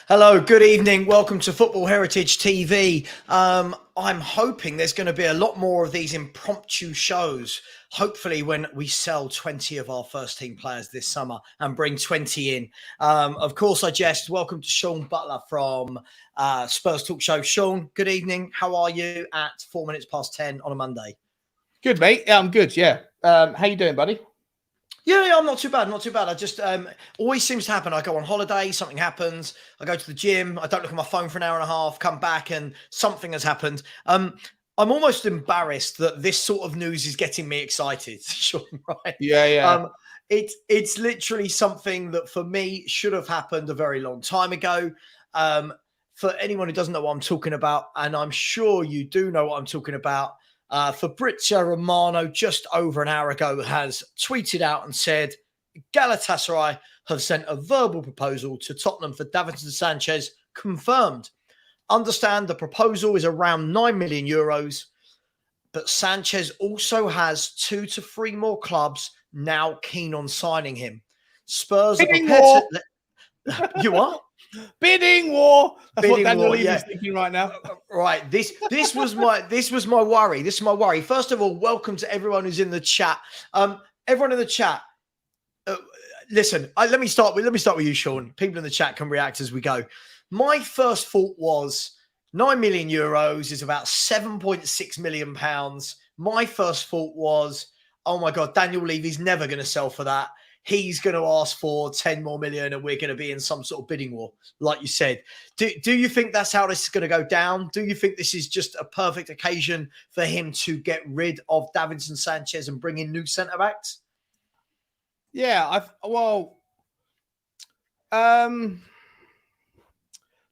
Hello, good evening. Welcome to Football Heritage TV. I'm hoping there's going to be a lot more of these impromptu shows. Hopefully, when we sell 20 of our first team players this summer and bring 20 in. Of course, I jest. Welcome to Sean Butler from Spurs Talk Show. Sean, good evening. How are you at 4 minutes past 10 on a Monday? Good, mate. Yeah, I'm good. Yeah. How you doing, buddy? Yeah, I'm not too bad. Not too bad. I just always seems to happen. I go on holiday, something happens. I go to the gym. I don't look at my phone for an hour and a half. Come back, and something has happened. I'm almost embarrassed that this sort of news is getting me excited. Sean, right? Yeah. It's literally something that for me should have happened a very long time ago. For anyone who doesn't know what I'm talking about, and I'm sure you do know what I'm talking about. Fabrizio Romano, just over an hour ago, has tweeted out and said Galatasaray have sent a verbal proposal to Tottenham for Davinson Sanchez, confirmed. Understand the proposal is around 9 million euros, but Sanchez also has 2 to 3 more clubs now keen on signing him. Spurs are prepared to... You are? Bidding war. That's Bidding what Daniel war, Levy's thinking right now. Right. This was my worry. This is my worry. First of all, welcome to everyone who's in the chat. Everyone in the chat. Listen, let me start with you, Sean. People in the chat can react as we go. My first thought was 9 million euros is about 7.6 million pounds. My first thought was, oh my God, Daniel Levy's never going to sell for that. He's going to ask for 10 more million and we're going to be in some sort of bidding war, like you said. Do you think that's how this is going to go down? Do you think this is just a perfect occasion for him to get rid of Davinson Sanchez and bring in new centre-backs? Yeah,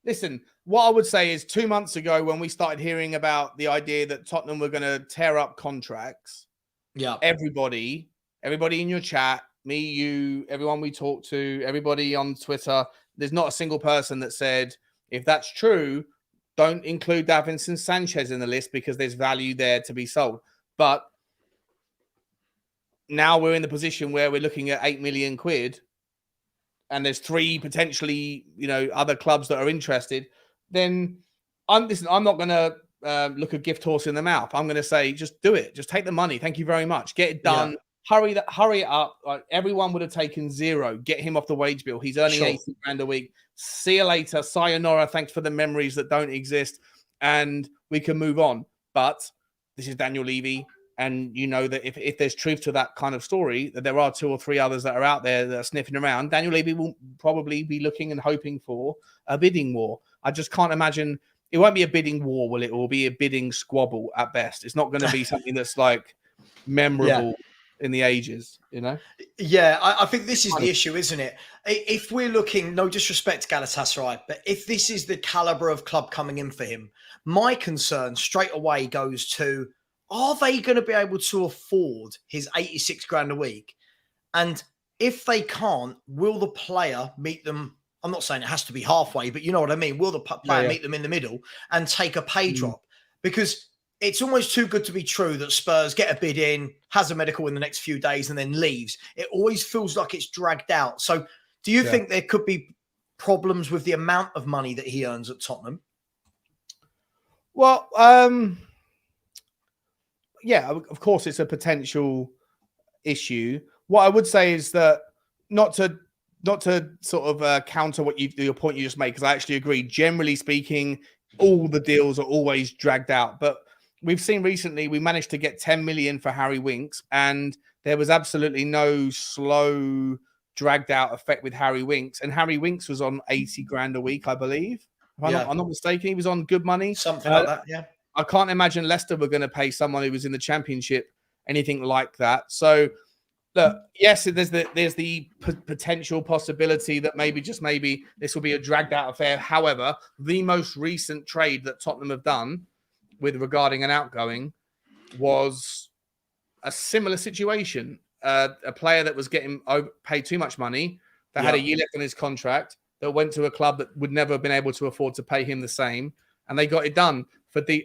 listen, what I would say is 2 months ago when we started hearing about the idea that Tottenham were going to tear up contracts, everybody in your chat, me, you, everyone we talk to, everybody on Twitter, there's not a single person that said, if that's true, don't include Davinson Sanchez in the list because there's value there to be sold. But now we're in the position where we're looking at 8 million quid and there's 3 potentially, other clubs that are interested. Then I'm not going to look a gift horse in the mouth. I'm going to say, just do it. Just take the money. Thank you very much. Get it done. Yeah. Hurry it up. Like, everyone would have taken 0. Get him off the wage bill. He's earning 80 grand a week. See you later. Sayonara. Thanks for the memories that don't exist. And we can move on. But this is Daniel Levy. And you know that if there's truth to that kind of story, that there are 2 or 3 others that are out there that are sniffing around, Daniel Levy will probably be looking and hoping for a bidding war. I just can't imagine. It won't be a bidding war, will it? It will be a bidding squabble at best. It's not going to be something that's like memorable in the ages, Yeah, I think this is the issue, isn't it? If we're looking, no disrespect to Galatasaray, but if this is the caliber of club coming in for him, my concern straight away goes to, are they going to be able to afford his 86 grand a week? And if they can't, will the player meet them? I'm not saying it has to be halfway, but you know what I mean? Will the player meet them in the middle and take a pay drop? Because it's almost too good to be true that Spurs get a bid in, has a medical in the next few days, and then leaves. It always feels like it's dragged out. So do you think there could be problems with the amount of money that he earns at Tottenham? Well, yeah, of course, it's a potential issue. What I would say is that not to sort of counter your point you just made, because I actually agree. Generally speaking, all the deals are always dragged out. But we've seen recently we managed to get 10 million for Harry Winks, and there was absolutely no slow, dragged out effect with Harry Winks. And Harry Winks was on 80 grand a week, I believe. If I'm not mistaken, he was on good money. Something like that, yeah. I can't imagine Leicester were going to pay someone who was in the Championship anything like that. So, look, yes, there's the potential possibility that maybe this will be a dragged out affair. However, the most recent trade that Tottenham have done with regarding an outgoing was a similar situation. A player that was getting paid too much money, that had a year left on his contract, that went to a club that would never have been able to afford to pay him the same, and they got it done.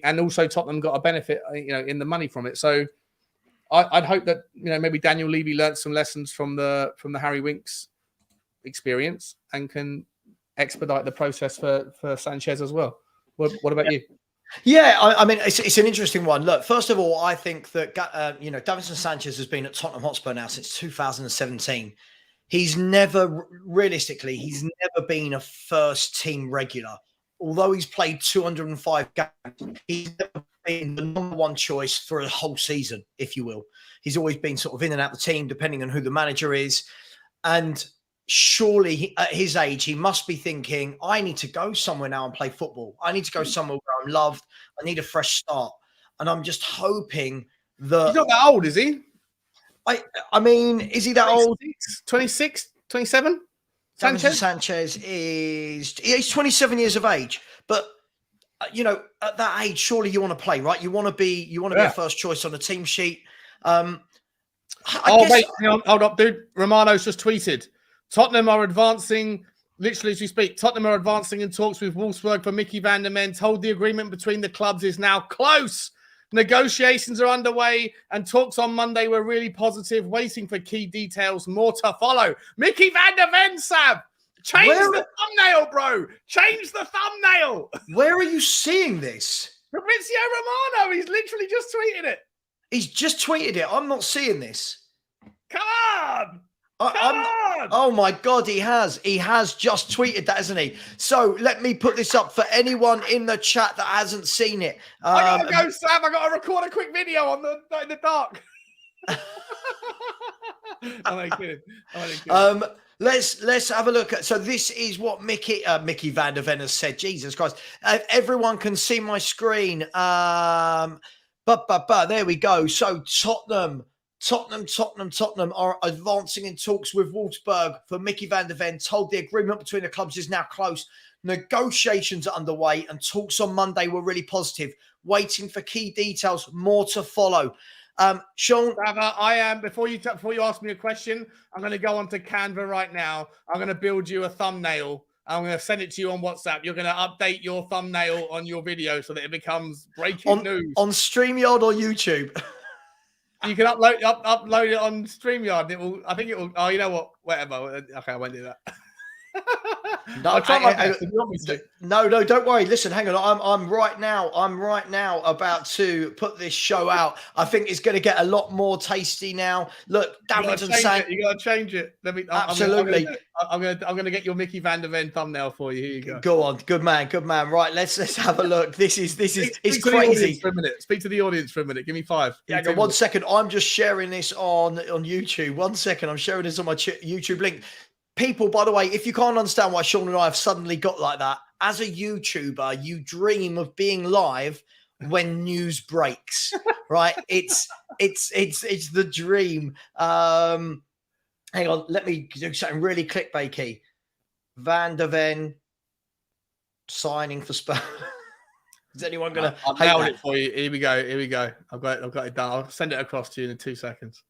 And also Tottenham got a benefit, in the money from it. So I'd hope that maybe Daniel Levy learned some lessons from the Harry Winks experience and can expedite the process for Sanchez as well. What about you? Yeah, I mean, it's an interesting one. Look, first of all, I think that Davinson Sanchez has been at Tottenham Hotspur now since 2017. He's never, realistically, he's never been a first team regular. Although he's played 205 games, he's never been the number one choice for a whole season, if you will. He's always been sort of in and out of the team, depending on who the manager is. And surely at his age, he must be thinking, I need to go somewhere now and play football. I need to go somewhere where I'm loved. I need a fresh start. And I'm just hoping that... He's not that old, is he? I mean, is he that old? 26, 27? Sanchez he's 27 years of age. But, at that age, surely you want to play, right? You want to be a first choice on the team sheet. Wait, hang on, hold up, dude. Romano's just tweeted. Tottenham are advancing, literally as we speak, Tottenham are advancing in talks with Wolfsburg for Micky van der Ven. Told the agreement between the clubs is now close. Negotiations are underway and talks on Monday were really positive, waiting for key details, more to follow. Micky van der Ven, Sav! Change the thumbnail, bro! Change the thumbnail! Where are you seeing this? Fabrizio Romano, he's literally just tweeted it. He's just tweeted it. I'm not seeing this. Come on! Oh my God, he has. He has just tweeted that, hasn't he? So let me put this up for anyone in the chat that hasn't seen it. I gotta go, Sam. I gotta record a quick video in the dark. I'm kidding. Let's have a look at. So this is what Micky van der Ven has said. Jesus Christ! Everyone can see my screen. There we go. So Tottenham are advancing in talks with Wolfsburg for Micky van der Ven. Told the agreement between the clubs is now close. Negotiations are underway and talks on Monday were really positive. Waiting for key details, more to follow. Sean, I am. Before you ask me a question, I'm going to go onto Canva right now. I'm going to build you a thumbnail. I'm going to send it to you on WhatsApp. You're going to update your thumbnail on your video so that it becomes breaking news on StreamYard or YouTube. You can upload it on StreamYard. I think it will. Oh, you know what? Whatever. Okay, I won't do that. No, I'll try my best if you want me to. No, don't worry. Listen, hang on. I'm right now about to put this show out. I think it's going to get a lot more tasty now. Look, Davinson Sanchez. You got to change it. Absolutely. I'm going to get your Micky van der Ven thumbnail for you. Here you go. Go on, good man. Right, let's have a look. This is it's crazy. For a minute. Speak to the audience for a minute. Give me 5. Yeah, go 1 second. I'm just sharing this on YouTube. 1 second. I'm sharing this on my YouTube link. People, by the way, if you can't understand why Sean and I have suddenly got like that, as a YouTuber, you dream of being live when news breaks, right? It's the dream. Hang on, let me do something really clickbaity. Van der Ven signing for Spurs. Is anyone gonna? I'll nail it for you. Here we go. I've got it done. I'll send it across to you in 2 seconds.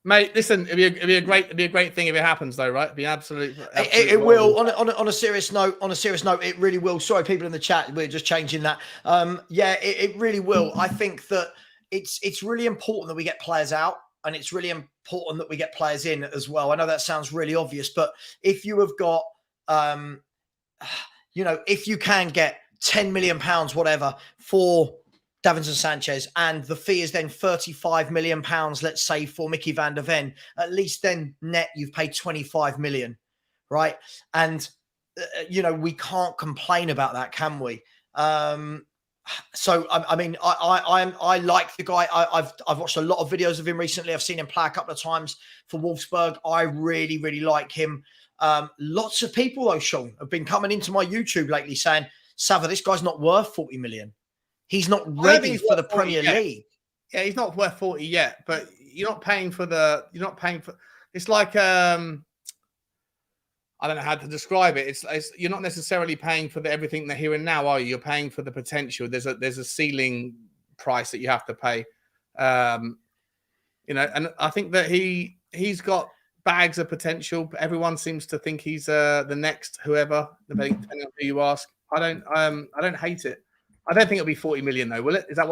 Mate, listen, it'd be a great thing if it happens, though, right? It'd be absolutely it will. On a serious note, it really will. Sorry, people in the chat, we're just changing that. It really will. I think that it's really important that we get players out, and it's really important that we get players in as well. I know that sounds really obvious, but if you have got, if you can get £10 million, whatever, for Davinson Sanchez, and the fee is then £35 million, let's say, for Micky van der Ven, at least then net you've paid 25 million, right? And we can't complain about that, can we? So I mean, I like the guy. I've watched a lot of videos of him recently. I've seen him play a couple of times for Wolfsburg. I really like him. Lots of people though, Sean, have been coming into my YouTube lately saying, Sava, this guy's not worth 40 million. He's not ready for the Premier League. Yeah, he's not worth 40 yet, but you're not paying for it's like, I don't know how to describe it. It's you're not necessarily paying for everything the here and now, are you? You're paying for the potential. There's a ceiling price that you have to pay. And I think that he's got bags of potential. But everyone seems to think he's the next whoever, depending on who you ask. I don't hate it. I don't think it'll be 40 million though, will it? Is that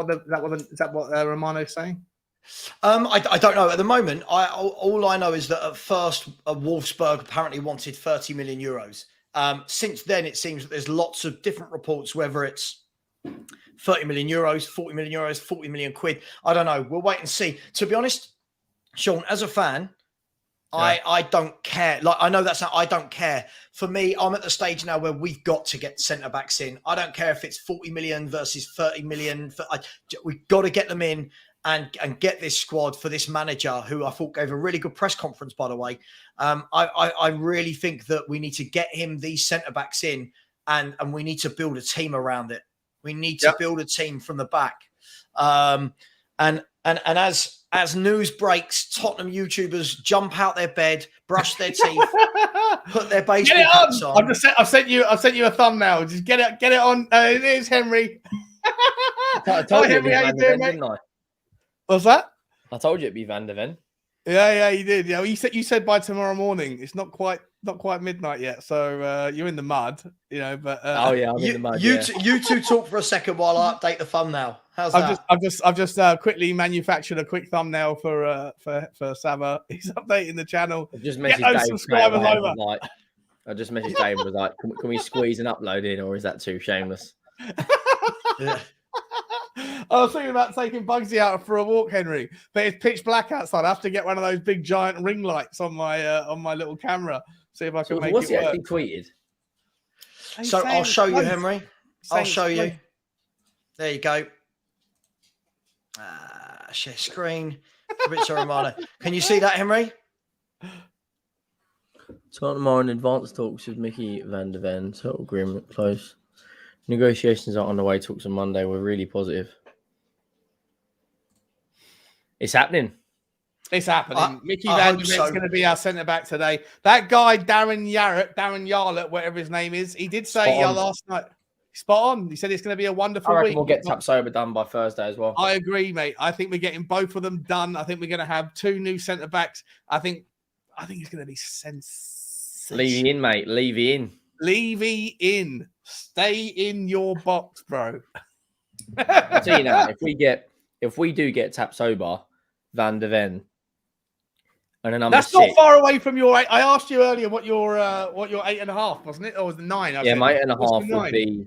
what Romano's saying? I don't know at the moment. All I know is that at first Wolfsburg apparently wanted 30 million euros. Since then, it seems that there's lots of different reports, whether it's 30 million euros, 40 million euros, 40 million quid. I don't know. We'll wait and see. To be honest, Sean, as a fan, yeah. I don't care. Like, I know that's not, I don't care. For me, I'm at the stage now where we've got to get centre backs in. I don't care if it's 40 million versus 30 million. We've got to get them in and get this squad for this manager, who I thought gave a really good press conference, by the way. I really think that we need to get him these centre backs in, and we need to build a team around it. We need to build a team from the back. And as news breaks, Tottenham YouTubers jump out their bed, brush their teeth, put their baseball caps on. I've sent you a thumbnail. Just get it on. It is Henry. I told you Henry, how you doing, mate? What's that? I told you it'd be Van de Ven. Yeah, you did. Yeah, well, you said by tomorrow morning. It's not quite midnight yet, so you're in the mud, you know. But oh yeah, I'm in the mud. You two talk for a second while I update the thumbnail. How's that? I've just quickly manufactured a quick thumbnail for Saba. He's updating the channel. I just messaged Dave. Subscribers over. I just messaged Dave. Was like, can we squeeze an upload in, or is that too shameless? Yeah. I was thinking about taking Bugsy out for a walk, Henry, but it's pitch black outside. I have to get one of those big giant ring lights on my little camera. See if I can make it work. What's he actually tweeted? So I'll show you, Henry. I'll show you. There you go. Share screen. Fabrizio Romano. Can you see that, Henry? Tottenham are in advanced talks with Micky Van de Ven. Total agreement close. Negotiations are on the way. Talks on Monday. We're really positive. It's happening. It's happening. Micky Van de Ven's going to be our centre back today. That guy, Darren Yarlett, whatever his name is, he did say last night. Spot on. He said it's going to be a wonderful week. We'll get Tapsoba done by Thursday as well. I agree, mate. I think we're getting both of them done. I think we're going to have 2 new centre backs. I think it's going to be sensational. Levy in, mate. Levy in. Levy in. Stay in your box, bro. I'll tell you now, if we do get Tapsoba, Van de Ven, and a number that's 6. Not far away from your 8. I asked you earlier what your 8.5, wasn't it? Or was it 9? Yeah, my 8.5 would be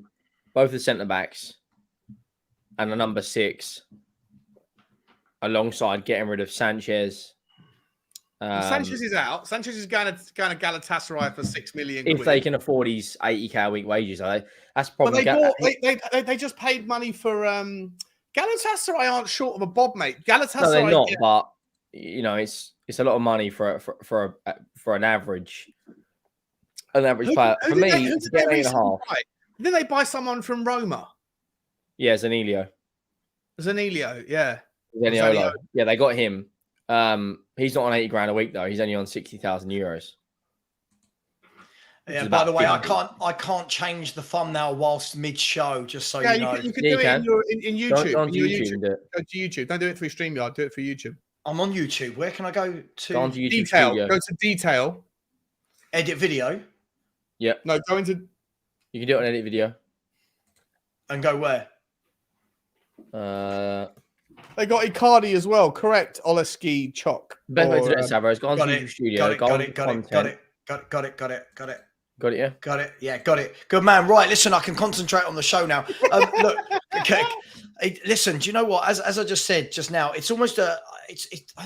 both the centre backs and a number 6, alongside getting rid of Sanchez. Sanchez is out. Sanchez is going to Galatasaray for 6 million. If they can afford these 80k a week wages, that's probably. But they just paid money for Galatasaray. Aren't short of a bob, mate. Galatasaray. No, they're not. But you know, it's a lot of money for an average player. For me, it's 8.5. Didn't they buy someone from Roma? Yeah, Zanilio, yeah. Zaniolo. Yeah, they got him. He's not on 80 grand a week though. He's only on 60,000 euros. Yeah. By the way, I can't change the thumbnail whilst mid-show. Just so you know. You can do it in YouTube. Go on YouTube. Go to YouTube. Don't do it through StreamYard. Do it for YouTube. I'm on YouTube. Where can I go to? Go on to YouTube detail. Studio. Go to detail. Edit video. Yeah. No, go into. You can do it on edit video. And go where? They got Icardi as well. Correct. Oleski Chok. Best way to do it, Savro. Go on to YouTube Studio. Got it. Got it, yeah? Got it. Yeah, got it. Good man. Right, listen, I can concentrate on the show now. Look, okay. Listen, do you know what? As I just said just now, it's almost I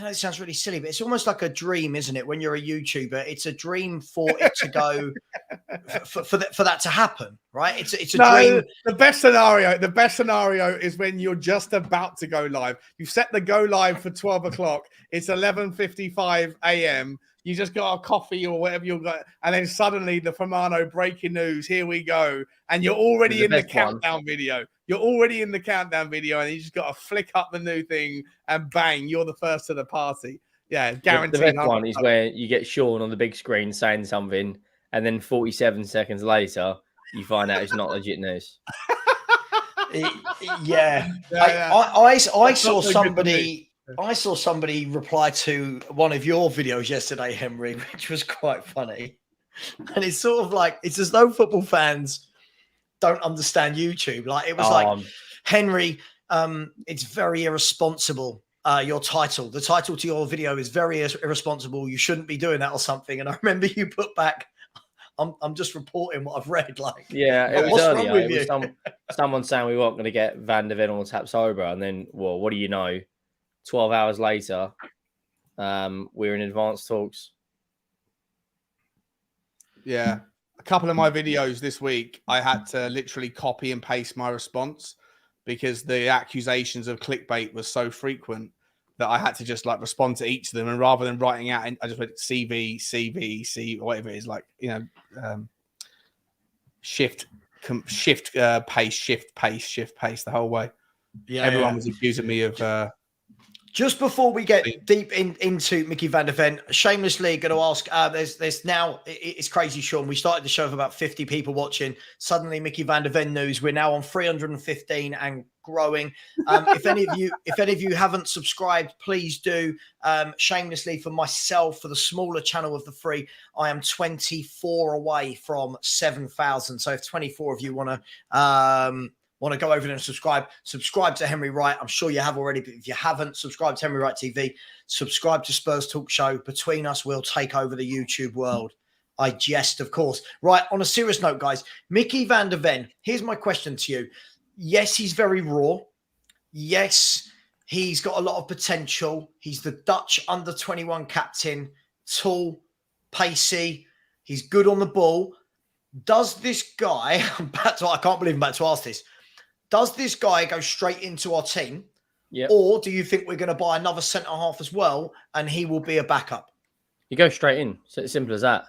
know it sounds really silly, but it's almost like a dream, isn't it? When you're a YouTuber, it's a dream for it to go, for that to happen, right? It's a dream. The best scenario is when you're just about to go live. You've set the go live for 12 o'clock. It's 11:55 a.m. You just got a coffee or whatever you've got, and then suddenly the Firmino breaking news, here we go. And you're already in the countdown video. You're already in the countdown video, and you just got to flick up the new thing, and bang, you're the first to the party. Yeah, guaranteed. The best one is where you get Sean on the big screen saying something, and then 47 seconds later, you find out it's not legit news. Yeah. I saw somebody. I saw somebody reply to one of your videos yesterday, Henry, which was quite funny. And it's sort of like, it's as though football fans don't understand YouTube. Like, it was like, Henry, it's very irresponsible your title. The title to your video is very irresponsible. You shouldn't be doing that or something. And I remember you put back, I'm just reporting what I've read. Like, yeah, it was what's earlier. wrong with It was you? someone saying we weren't going to get Van der Ven or Tapsoba, and then, well, what do you know? 12 hours later, we're in advanced talks. Yeah. A couple of my videos this week, I had to literally copy and paste my response because the accusations of clickbait was so frequent that I had to just like respond to each of them. And rather than writing out, I just went CV, C, whatever it is, like, you know, shift, paste, the whole way. Yeah, everyone was accusing me of. Just before we get deep into Micky van der Ven, shamelessly going to ask, there's now, it's crazy, Sean. We started the show with about 50 people watching. Suddenly, Micky van der Ven news. We're now on 315 and growing. If any of you haven't subscribed, please do. Shamelessly, for myself, for the smaller channel of the free, I am 24 away from 7,000. So if 24 of you want to go over there and subscribe to Henry Wright. I'm sure you have already, but if you haven't, subscribe to Henry Wright TV, subscribe to Spurs Talk Show. Between us, we'll take over the YouTube world. I jest, of course. Right, on a serious note, guys, Micky van der Ven, here's my question to you. Yes, he's very raw. Yes, he's got a lot of potential. He's the Dutch under-21 captain, tall, pacey. He's good on the ball. Does this guy, I can't believe I'm about to ask this, does this guy go straight into our team? Yeah. Or do you think we're going to buy another centre-half as well and he will be a backup? He goes straight in. So it's simple as that.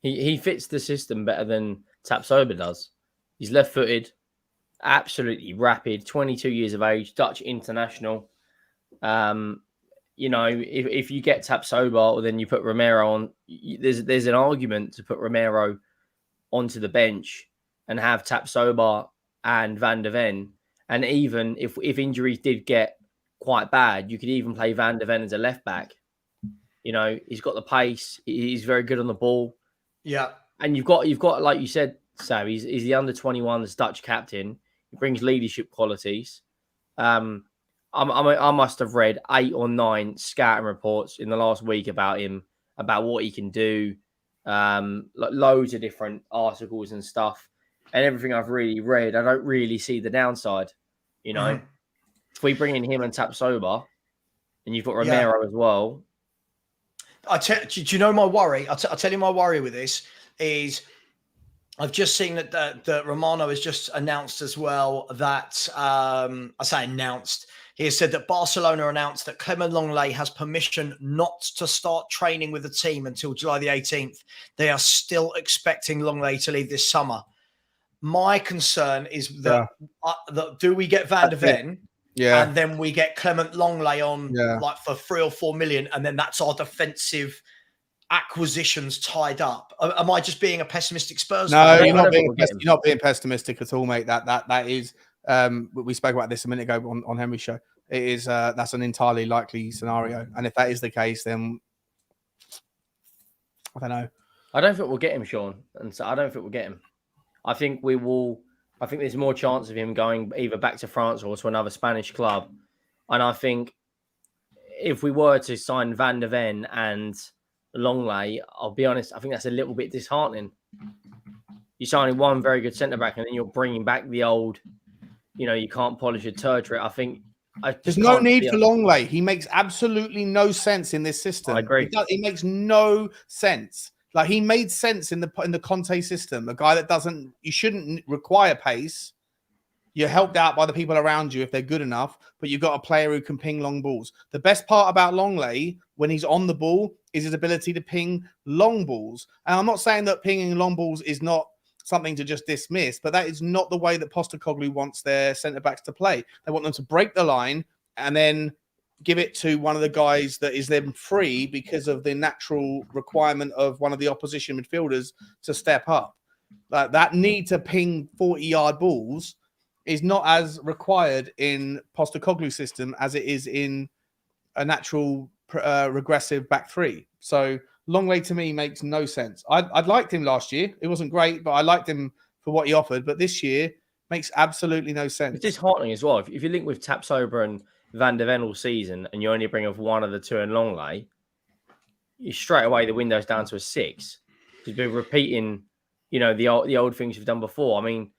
He fits the system better than Tapsoba does. He's left-footed, absolutely rapid, 22 years of age, Dutch international. You know, if you get Tapsoba or then you put Romero on, there's an argument to put Romero onto the bench and have Tapsoba and Van der Ven. And even if injuries did get quite bad, you could even play Van der Ven as a left back. You know, he's got the pace. He's very good on the ball. Yeah. And you've got like you said, Sam, he's the under-21s Dutch captain. He brings leadership qualities. I must have read 8 or 9 scouting reports in the last week about him, about what he can do. Loads of different articles and stuff. And everything I've really read, I don't really see the downside. You know, if we bring in him and Tapsoba, and you've got Romero as well. Do you know my worry? I'll tell you my worry with this is I've just seen that Romano has just announced as well that, I say announced, he has said that Barcelona announced that Clement Lenglet has permission not to start training with the team until July the 18th. They are still expecting Lenglet to leave this summer. My concern is that, do we get Van der Ven and then we get Clement Lenglet on like for 3 or 4 million and then that's our defensive acquisitions tied up? Am I just being a pessimistic Spurs fan? You're not being pessimistic at all, mate. That is we spoke about this a minute ago on Henry's show. It is that's an entirely likely scenario, and if that is the case, then I don't know. I don't think we'll get him, Sean, and so I don't think we'll get him. I think we will. I think there's more chance of him going either back to France or to another Spanish club, and I think if we were to sign Van der Ven and Lenglet, I'll be honest, I think that's a little bit disheartening. You're signing one very good centre back, and then you're bringing back the old. You know, you can't polish a turd for it. I think there's no need for Lenglet. He makes absolutely no sense in this system. I agree. He makes no sense. Like he made sense in the Conte system. A guy that you shouldn't require pace. You're helped out by the people around you if they're good enough, but you've got a player who can ping long balls. The best part about Lenglet when he's on the ball is his ability to ping long balls. And I'm not saying that pinging long balls is not something to just dismiss, but that is not the way that Postecoglou wants their centre-backs to play. They want them to break the line and then give it to one of the guys that is then free because of the natural requirement of one of the opposition midfielders to step up. That need to ping 40-yard balls is not as required in Postecoglou's system as it is in a natural regressive back three. So Lenglet to me makes no sense. I'd liked him last year. It wasn't great, but I liked him for what he offered. But this year makes absolutely no sense. It's disheartening as well. If you link with Tapsoba and Van der Ven all season and you only bring off one of the two in Longley, you straight away the window's down to a 6. Because we're repeating, the old things you've done before. I mean,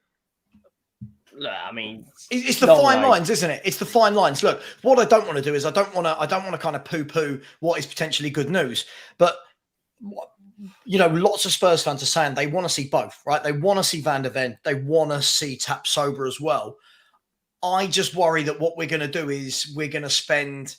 it's the fine lines, isn't it? It's the fine lines. Look, what I don't want to do is I don't want to kind of poo-poo what is potentially good news, but lots of Spurs fans are saying they want to see both, right? They want to see Van der Ven, they want to see Tapsoba as well. I just worry that what we're going to do is we're going to spend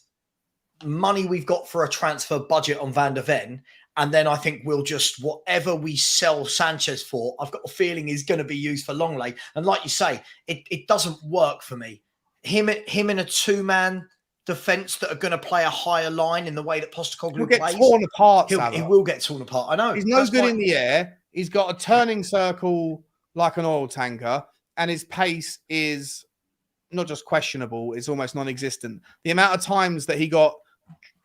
money we've got for a transfer budget on Van der Ven, and then I think we'll just, whatever we sell Sanchez for, I've got a feeling is going to be used for Longley. And like you say, it doesn't work for me. Him in a two-man defence that are going to play a higher line in the way that Postecoglou plays. He'll get torn apart, he will get torn apart. I know. He's no good in the air. He's got a turning circle like an oil tanker, and his pace is not just questionable, it's almost non-existent. The amount of times that he got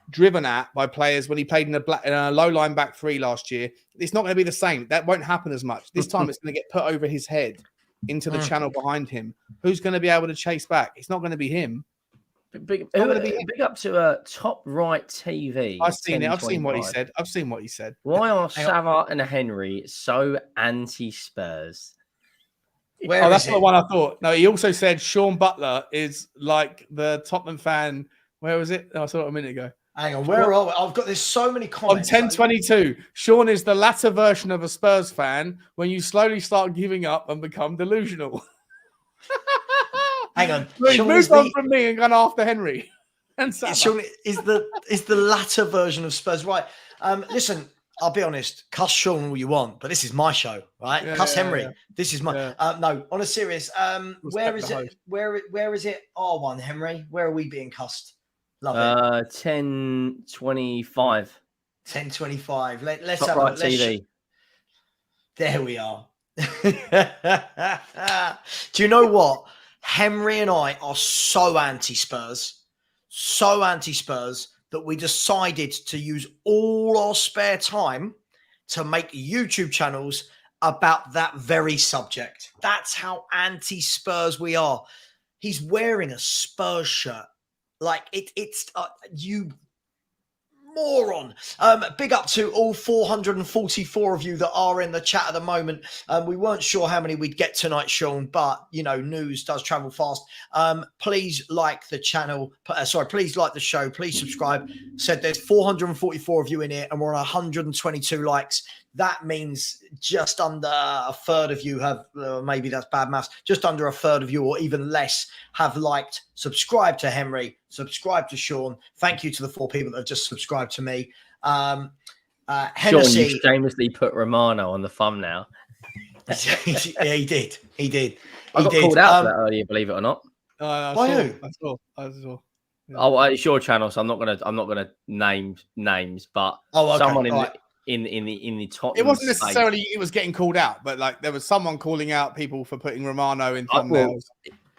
driven at by players when he played in a low line back 3 last year, it's not going to be the same. That won't happen as much. This time it's going to get put over his head into the channel behind him. Who's going to be able to chase back? It's not going to be him. Big up to Top Right TV. I've seen it. I've seen what he said. Why are Sava and Henry so anti-Spurs? That's not the one I thought. No, he also said Sean Butler is like the Tottenham fan. Where was it? I saw it a minute ago. Hang on, where are we? I've got so many comments. On 10:22, Sean is the latter version of a Spurs fan when you slowly start giving up and become delusional. Hang on. So he's moved on from me and gone after Henry. And Sean is the latter version of Spurs. Right. Listen, I'll be honest. Cuss Sean all you want, but this is my show, right? Yeah, Cuss Henry. Yeah. This is my no, on a serious. Where is it? Where is it? R1, Henry. Where are we being cussed? Love it. 10:25. 10:25. Let's Top have Right a TV. There we are. Do you know what? Henry and I are so anti-Spurs that we decided to use all our spare time to make YouTube channels about that very subject. That's how anti-Spurs we are. He's wearing a Spurs shirt. Like it's you moron. Big up to all 444 of you that are in the chat at the moment. We weren't sure how many we'd get tonight, Sean, but news does travel fast. Please like the channel. Please like the show. Please subscribe. Said there's 444 of you in here, and we're on 122 likes. That means just under a third of you have, maybe that's bad maths, just under a third of you or even less have liked, subscribed to Henry, subscribed to Sean. Thank you to the 4 people that have just subscribed to me. Hennessy. Sean, you shamelessly put Romano on the thumbnail. Yeah, he did. I got called out for that earlier, believe it or not. By who? I saw. Yeah. Oh, it's your channel, so I'm not gonna name names, but someone in the top. It wasn't necessarily it was getting called out, but like there was someone calling out people for putting Romano in thumbnails.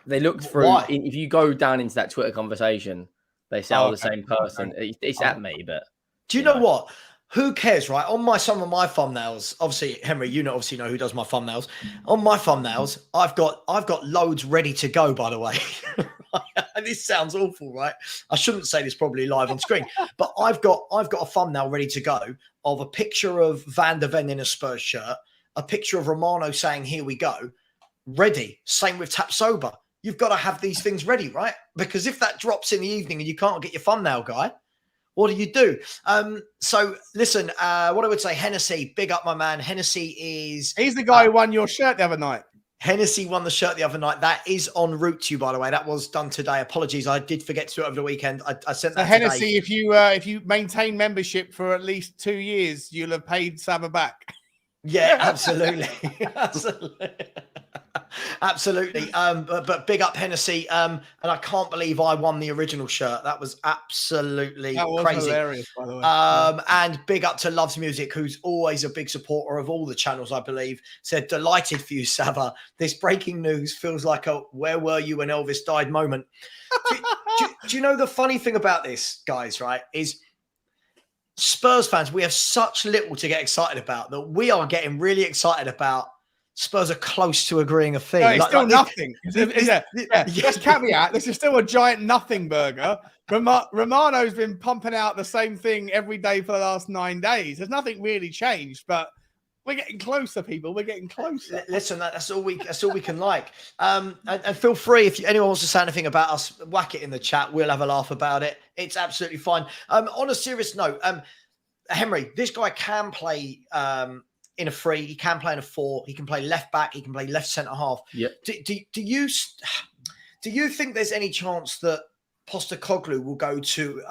They looked through. If you go down into that Twitter conversation, they say, the same person. It's at me, but do you know what? Who cares, right? On some of my thumbnails, obviously, Henry, obviously know who does my thumbnails. On my thumbnails, I've got loads ready to go, by the way. This sounds awful, right? I shouldn't say this probably live on screen, but I've got a thumbnail ready to go of a picture of Van der Ven in a Spurs shirt, a picture of Romano saying, "Here we go," ready. Same with Tapsoba. You've got to have these things ready, right? Because if that drops in the evening and you can't get your thumbnail guy, what do you do? So listen, what I would say, Hennessy, big up my man. He's the guy who won your shirt the other night. Hennessy won the shirt the other night. That is en route to you, by the way. That was done today. Apologies, I did forget to do it over the weekend. I sent that. Hennessy, today. if you maintain membership for at least 2 years, you'll have paid Saba back. Yeah, absolutely. Absolutely. But big up Hennessy. And I can't believe I won the original shirt. That was absolutely crazy. Hilarious, by the way. And big up to Loves Music, who's always a big supporter of all the channels, I believe. Said, delighted for you, Saba. This breaking news feels like a where were you when Elvis died moment. Do you know the funny thing about this, guys, right, is Spurs fans, we have such little to get excited about that we are getting really excited about Spurs are close to agreeing a fee. No, it's Like- still like nothing. Let's caveat. This is still a giant nothing burger. Romano's been pumping out the same thing every day for the last 9 days. There's nothing really changed, but we're getting closer, people. We're getting closer. Listen, that's all we can like. And feel free, if anyone wants to say anything about us, whack it in the chat. We'll have a laugh about it. It's absolutely fine. On a serious note, Henry, this guy can play in a 3, he can play in a 4, he can play left back, he can play left centre half. Yeah. Do you think there's any chance that Postecoglou will go to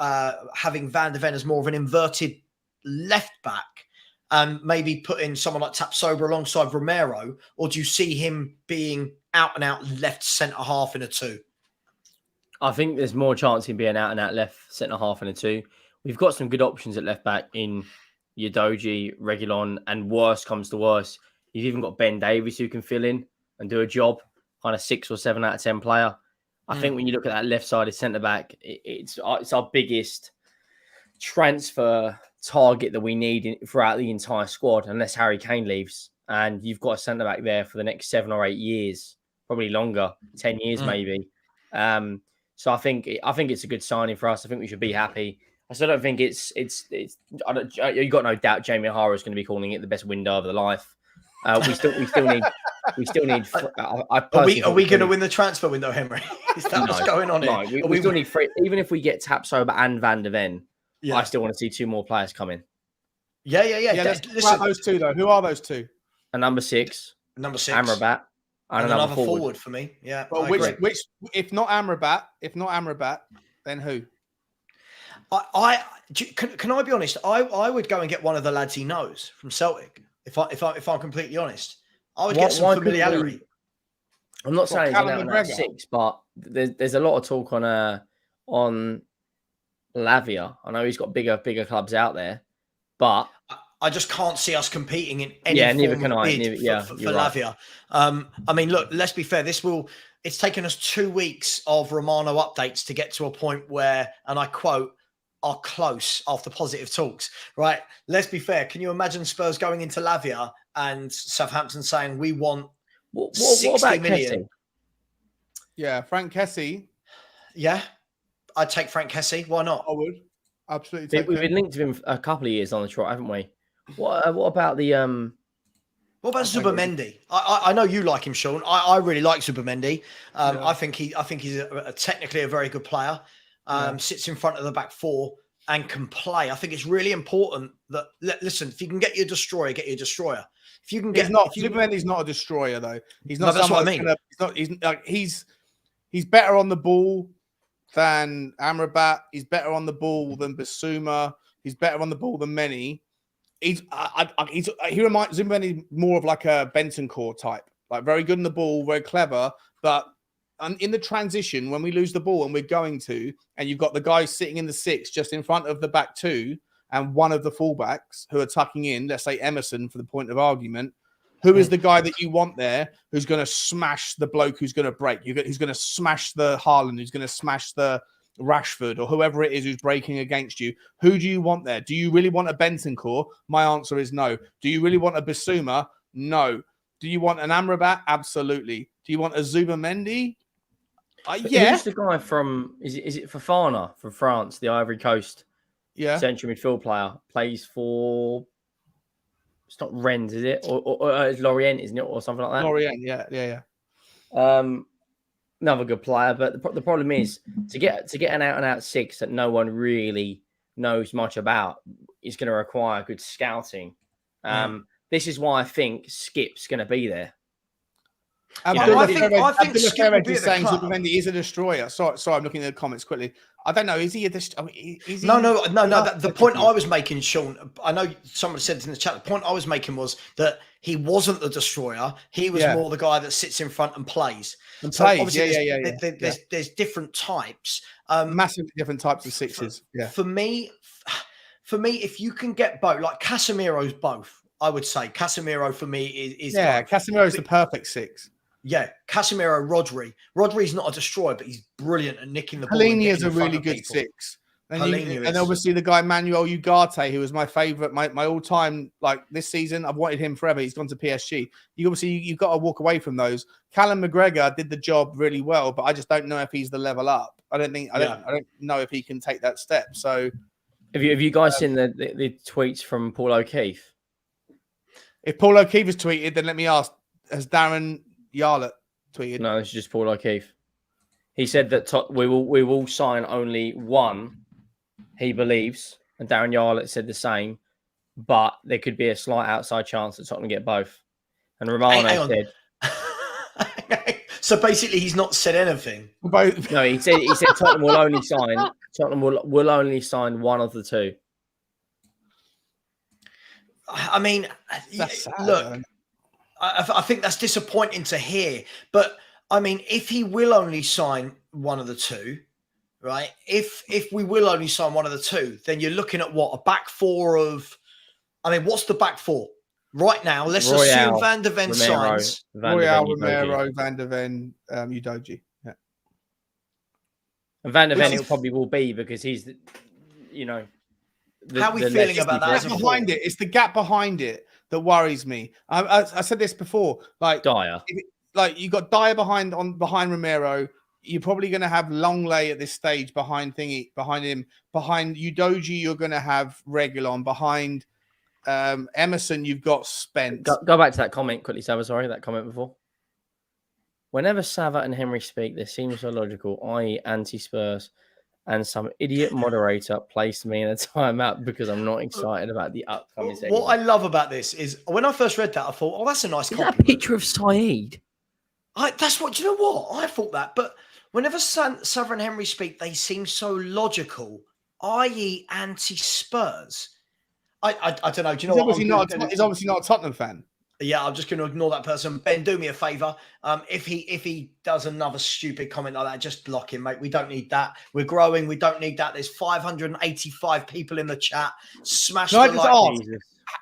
having Van de Ven as more of an inverted left back and maybe put in someone like Tapsoba alongside Romero, or do you see him being out and out left centre half in a 2? I think there's more chance in being out and out left centre half in a 2. We've got some good options at left back in Udogie, Reguilon, and worse comes to worse, you've even got Ben Davies who can fill in and do a job, kind of 6 or 7 out of 10 player. I think when you look at that left-sided centre-back, it's our biggest transfer target that we need throughout the entire squad, unless Harry Kane leaves. And you've got a centre-back there for the next 7 or 8 years, probably longer, 10 years maybe. So I think it's a good signing for us. I think we should be happy. I still don't think it's. You got no doubt Jamie O'Hara is going to be calling it the best window of the life. We still need. Are we going to win the transfer window, Henry? Is that what's going on here? No, we still need 3. Even if we get Tapsoba and Van de Ven, I still want to see 2 more players come in. Yeah. Let's listen, those 2 though. Who are those 2? A number 6, Amrabat, and another forward for me. Yeah. Well, which if not Amrabat, then who? Can I be honest? I would go and get one of the lads he knows from Celtic. If I'm completely honest, I would get some familiarity. I'm not saying he's an out 6, but there's a lot of talk on Lavia. I know he's got bigger clubs out there, but I just can't see us competing in any neither form can of I. bid for Right. Lavia. I mean, look, let's be fair. It's taken us 2 weeks of Romano updates to get to a point where, and I quote, are close after positive talks, right? Let's be fair. Can you imagine Spurs going into Lavia and Southampton saying, we want what 60 about million? Kessie? Yeah, Frank Kessie. Yeah, I'd take Frank Kessie. Why not? I would. Absolutely take We've him. been linked to him a couple of years on the trot, haven't we? What about the What about Zubimendi? I know you like him, Sean. I really like Zubimendi. I think he's technically a very good player. Sits in front of the back 4 and can play. I think it's really important that listen. If you can get your destroyer, get your destroyer. If you can get, Zubimendi's not a destroyer though. He's not. No, that's what I mean. He's better on the ball than Amrabat. He's better on the ball than Bissouma. He's better on the ball than many. He reminds Zubimendi more of like a Bentancur type, like very good on the ball, very clever, but in the transition, when we lose the ball and we're going to, and you've got the guy sitting in the 6 just in front of the back 2 and one of the fullbacks who are tucking in, let's say Emerson for the point of argument, who is the guy that you want there who's going to smash the bloke who's going to break? Who's going to smash the Haaland, who's going to smash the Rashford or whoever it is who's breaking against you? Who do you want there? Do you really want a Bentancur? My answer is no. Do you really want a Bissouma? No. Do you want an Amrabat? Absolutely. Do you want a Zubimendi? Yeah. Who's the guy from? Is it Fofana from France, the Ivory Coast? Yeah. Central midfield player, plays for. It's not Rennes, is it? Or it's Lorient, isn't it, or something like that? Lorient, yeah. Another good player, but the problem is to get an out and out 6 that no one really knows much about is going to require good scouting. This is why I think Skip's going to be there. I think Skip will be at the saying club. Zubimendi is a destroyer. Sorry, I'm looking at the comments quickly. I don't know. Is he a destroyer? No. The point I was making, Sean, I know someone said it in the chat. The point I was making was that he wasn't the destroyer. He was more the guy that sits in front and plays. There's different types. Massively different types of 6s. For me, if you can get both, like Casemiro's both, I would say Casemiro for me is Casemiro's the perfect 6. Yeah, Casemiro, Rodri. Rodri's not a destroyer, but he's brilliant at nicking the ball. Palhinha is a really good 6 And obviously the guy Manuel Ugarte, who was my favorite, my all-time, like this season. I've wanted him forever. He's gone to PSG. You've got to walk away from those. Callum McGregor did the job really well, but I just don't know if he's the level up. I don't know if he can take that step. So have you guys seen the tweets from Paul O'Keefe? If Paul O'Keefe has tweeted, then let me ask, has Darren Yarlett tweeted? No, it's just Paul O'Keefe. He said that we will sign only one. He believes, and Darren Yarlett said the same, but there could be a slight outside chance that Tottenham get both. And Romano said. So basically, he's not said anything. Both. No, he said Tottenham will only sign. Tottenham will only sign one of the two. I mean, look, I think that's disappointing to hear. But I mean, if he will only sign one of the two. Right. If we will only sign one of the two, then you're looking at what, a back four of, I mean, what's the back four right now? Let's assume Van der Ven signs. Royale, Romero, Van der Ven, Udogie. Yeah. And Van der Ven it probably will be because he's, how are we feeling about that? Behind it, it's the gap behind it that worries me. I said this before, like Dyer. You got Dyer behind Romero. You're probably going to have Longley at this stage behind him. Behind Udogie, you're going to have Reguilon. Behind Emerson, you've got Spence. Go back to that comment quickly, Sava. Sorry, that comment before. Whenever Sava and Henry speak, this seems so logical, i.e. anti-Spurs, and some idiot moderator placed me in a timeout because I'm not excited about the upcoming season. What I love about this is when I first read that, I thought, that's a nice compliment. That picture of Saeed? That's what, do you know what? I thought that, but whenever Sava and Henry speak, they seem so logical, i.e. anti-Spurs. I don't know. Do you know what? He's obviously not a Tottenham fan. Yeah, I'm just going to ignore that person. Ben, do me a favour. If he does another stupid comment like that, just block him, mate. We don't need that. We're growing. We don't need that. There's 585 people in the chat. Smash the like.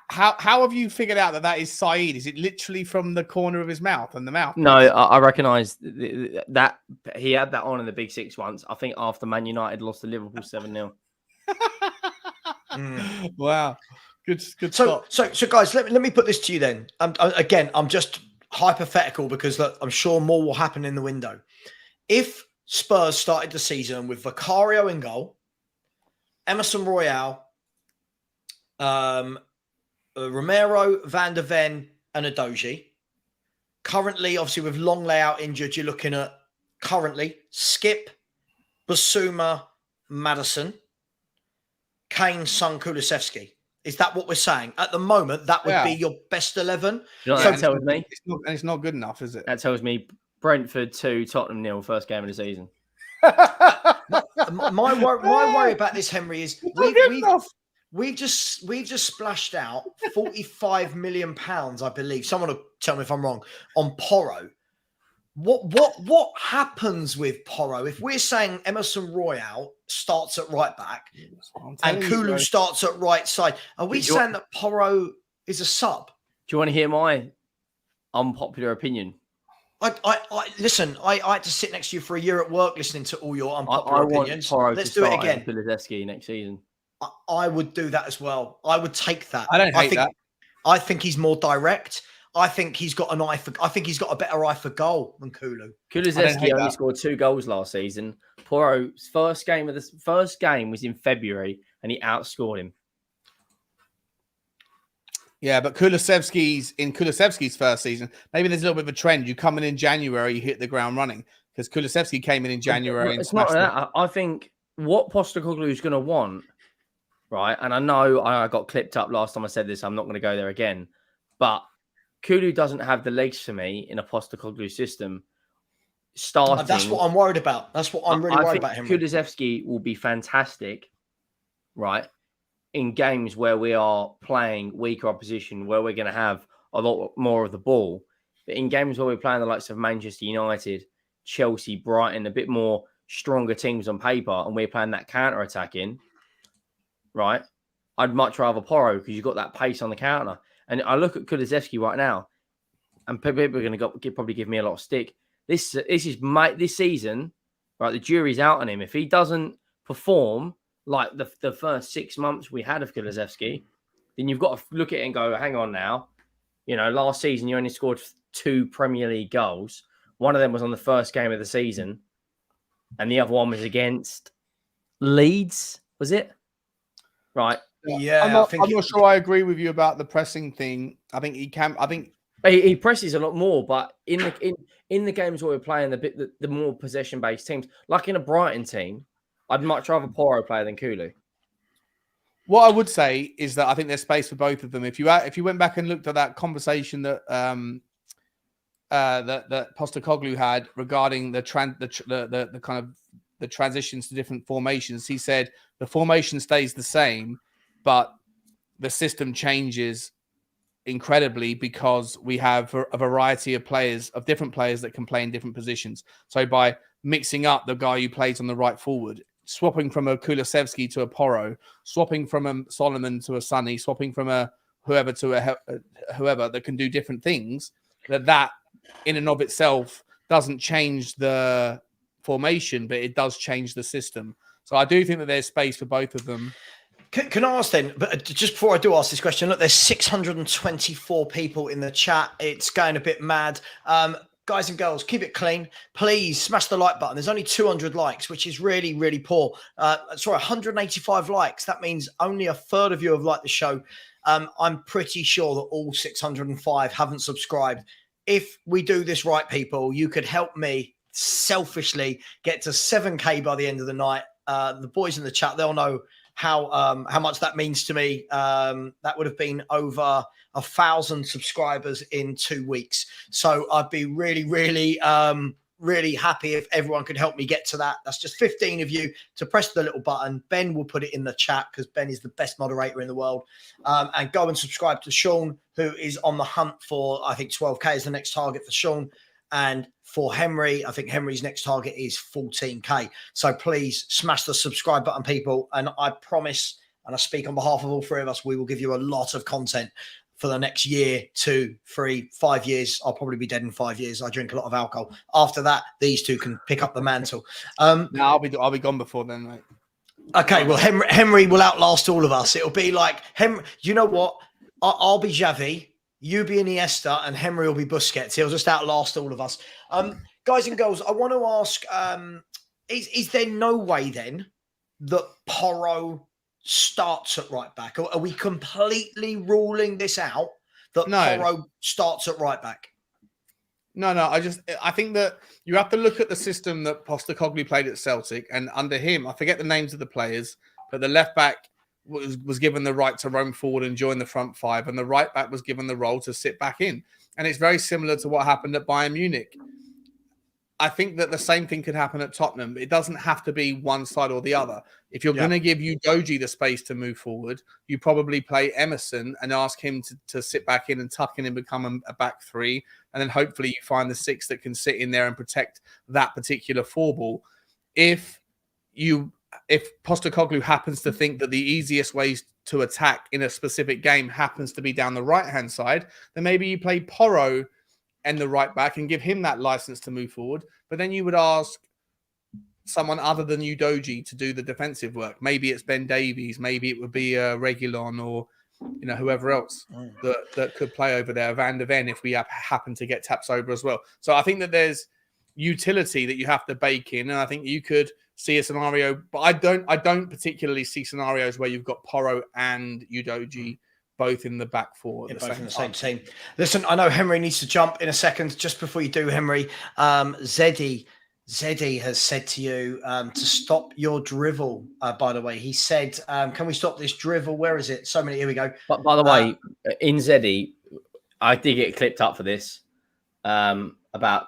How have you figured out that is Saeed? Is it literally from the corner of his mouth and the mouth? No, I recognise that he had that on in the Big Six once. I think after Man United lost to Liverpool 7-0. Wow. Good. So guys, let me put this to you then. Again, I'm just hypothetical because look, I'm sure more will happen in the window. If Spurs started the season with Vicario in goal, Emerson Royale, Romero, Van der Ven, and Udogie. Currently, obviously, with long layout injured, you're looking at currently Skip, Basuma, Maddison, Kane, Son, Kulusevski. Is that what we're saying? At the moment, that would be your best 11. You know what that tells me? It's not good enough, is it? That tells me Brentford 2, Tottenham 0, first game of the season. my worry about this, Henry, is we've just splashed out £45 million, I believe. Someone will tell me if I'm wrong, on Porro. What happens with Porro if we're saying Emerson Royale starts at right back and Kulu starts at right side? Are we saying that Porro is a sub? Do you want to hear my unpopular opinion? Listen. I had to sit next to you for a year at work listening to all your unpopular opinions. Let's do it again. Kulusevski next season. I would do that as well. I would take that. I don't hate that. I think he's more direct. I think he's got an eye for. I think he's got a better eye for goal than Kulu. Kulusevski only scored 2 goals last season. Porro's first game was in February, and he outscored him. Yeah, but Kulusevski's first season, maybe there's a little bit of a trend. You come in January, you hit the ground running because Kulusevski came in January. It's not that. I think what Postecoglou is going to want, right? And I know I got clipped up last time I said this. I'm not going to go there again, but Kulu doesn't have the legs for me in a Postecoglou system. Starting, that's what I'm worried about. That's what I'm really worried about him. Kulusevski will be fantastic, right? In games where we are playing weaker opposition, where we're going to have a lot more of the ball. But in games where we're playing the likes of Manchester United, Chelsea, Brighton, a bit more stronger teams on paper, and we're playing that counter-attacking, right? I'd much rather Porro because you've got that pace on the counter. And I look at Kulusevski right now, and people are going to probably give me a lot of stick. This season, right? The jury's out on him. If he doesn't perform like the first 6 months we had of Kulusevski, then you've got to look at it and go, hang on now. You know, last season you only scored 2 Premier League goals. One of them was on the first game of the season, and the other one was against Leeds, was it? Right. Yeah, I'm not sure I agree with you about the pressing thing. I think he can. I think he presses a lot more, but in the games where we're playing the more possession based teams, like in a Brighton team, I'd much rather Porro play than Kulu. what I would say is that I think there's space for both of them. If you went back and looked at that conversation that that Postecoglou had regarding the kind of the transitions to different formations, he said the formation stays the same, but the system changes incredibly because we have a variety of players, of different players that can play in different positions. So by mixing up the guy who plays on the right forward, swapping from a Kulusevski to a Porro, swapping from a Solomon to a Sonny, swapping from a whoever to a whoever that can do different things, that in and of itself doesn't change the formation, but it does change the system. So I do think that there's space for both of them. Can I ask then, but just before I do ask this question, look, there's 624 people in the chat. It's going a bit mad. Guys and girls, keep it clean. Please smash the like button. There's only 200 likes, which is really, really poor. 185 likes. That means only a third of you have liked the show. I'm pretty sure that all 605 haven't subscribed. If we do this right, people, you could help me selfishly get to 7K by the end of the night. The boys in the chat, they'll know how much that means to me. That would have been over 1,000 subscribers in 2 weeks. So I'd be really, really, really happy if everyone could help me get to that. That's just 15 of you to press the little button. Ben will put it in the chat because Ben is the best moderator in the world. And go and subscribe to Sean, who is on the hunt for, I think 12K is the next target for Sean. And for Henry, I think Henry's next target is 14K. So please smash the subscribe button, people. And I promise, and I speak on behalf of all three of us, we will give you a lot of content for the next year, 2, 3, 5 years. I'll probably be dead in 5 years. I drink a lot of alcohol. After that, these two can pick up the mantle. No, I'll be gone before then, mate. Okay, well, Henry will outlast all of us. It'll be like, Henry, you know what? I'll be Xavi. You be Iniesta and Henry will be Busquets. He'll just outlast all of us. Guys and girls, I want to ask, is there no way then that Porro starts at right back? Or are we completely ruling this out that Porro starts at right back? No. I think that you have to look at the system that Postecoglou played at Celtic, and under him, I forget the names of the players, but the left back was given the right to roam forward and join the front five, and the right back was given the role to sit back in. And it's very similar to what happened at Bayern Munich. I think that the same thing could happen at Tottenham. It doesn't have to be one side or the other. If you're going to give Udogie the space to move forward, you probably play Emerson and ask him to sit back in and tuck in and become a back three. And then hopefully you find the 6 that can sit in there and protect that particular four ball. If Postecoglou happens to think that the easiest ways to attack in a specific game happens to be down the right-hand side, then maybe you play Porro and the right back and give him that license to move forward. But then you would ask someone other than Udogie to do the defensive work. Maybe it's Ben Davies. Maybe it would be Reguilon or whoever else that could play over there. Van de Ven if we happen to get taps over as well. So I think that there's utility that you have to bake in, and I think you could see a scenario, but I don't particularly see scenarios where you've got Porro and Udogie both in the back four. Both in the same team. Listen, I know Henry needs to jump in a second. Just before you do, Henry, Zeddy has said to you to stop your drivel, by the way. He said, can we stop this drivel? Where is it? So many, here we go. But by the way, in Zeddy, I did get clipped up for this about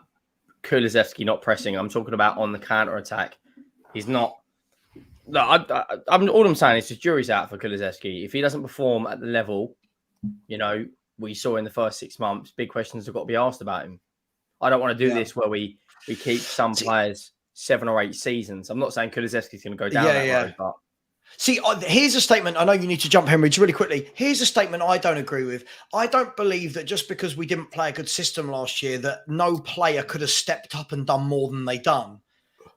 Kulusevski not pressing. I'm talking about on the counter-attack. He's not. No, all I'm saying is the jury's out for Kulusevski. If he doesn't perform at the level, we saw in the first 6 months, big questions have got to be asked about him. I don't want to do this where we keep some players 7 or 8 seasons. I'm not saying Kulusevski's going to go down that road, but... See, here's a statement. I know you need to jump, Henry, really quickly. Here's a statement I don't agree with. I don't believe that just because we didn't play a good system last year that no player could have stepped up and done more than they done.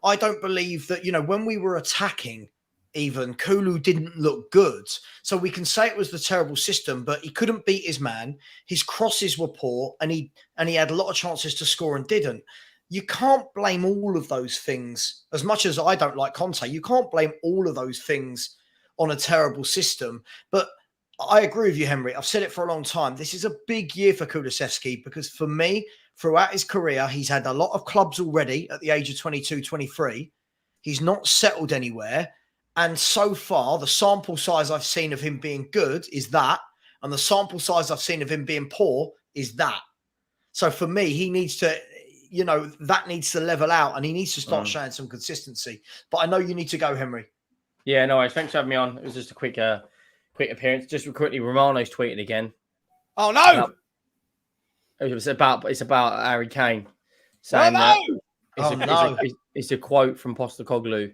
I don't believe that, when we were attacking, even, Kulu didn't look good. So we can say it was the terrible system, but he couldn't beat his man. His crosses were poor, and he had a lot of chances to score and didn't. You can't blame all of those things. As much as I don't like Conte, you can't blame all of those things on a terrible system. But I agree with you, Henry. I've said it for a long time. This is a big year for Kulusevski because for me, throughout his career, he's had a lot of clubs already at the age of 22, 23. He's not settled anywhere. And so far, the sample size I've seen of him being good is that. And the sample size I've seen of him being poor is that. So for me, he needs to, that needs to level out and he needs to start showing some consistency. But I know you need to go, Henry. Yeah, no worries. Thanks for having me on. It was just a quick appearance. Just quickly, Romano's tweeted again. Oh, no! It's about Harry Kane. Saying that it's a quote from Postecoglou.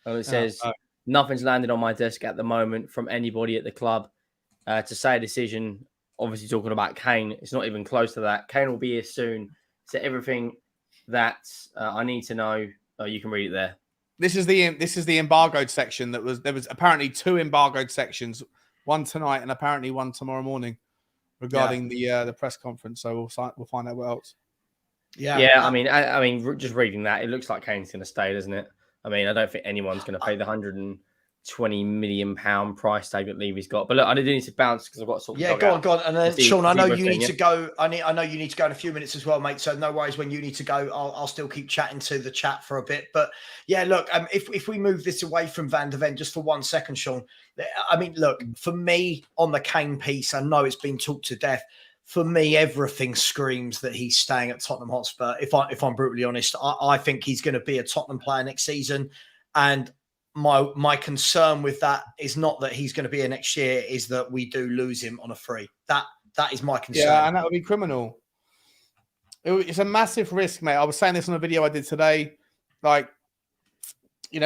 And it says, nothing's landed on my desk at the moment from anybody at the club to say a decision. Obviously, talking about Kane, it's not even close to that. Kane will be here soon. So everything that I need to know, you can read it there. This is the embargoed section. There was apparently 2 embargoed sections, one tonight and apparently one tomorrow morning, regarding the press conference. So we'll find out what else. Yeah. I mean, just reading that, it looks like Kane's going to stay, doesn't it? I mean, I don't think anyone's going to pay the £120 million price tag that Levy's got. But look, I do need to bounce because I've got to sort of go on. And then Sean, I know you need to go. I know you need to go in a few minutes as well, mate. So no worries when you need to go. I'll still keep chatting to the chat for a bit. But yeah, look, if we move this away from Van de Ven just for 1 second, Sean. I mean, look, for me on the Kane piece, I know it's been talked to death. For me, everything screams that he's staying at Tottenham Hotspur. If I'm brutally honest, I think he's going to be a Tottenham player next season. And my concern with that is not that he's going to be here next year, is that we do lose him on a free. That is my concern. Yeah, and that would be criminal. It's a massive risk, mate. I was saying this on a video I did today. Like,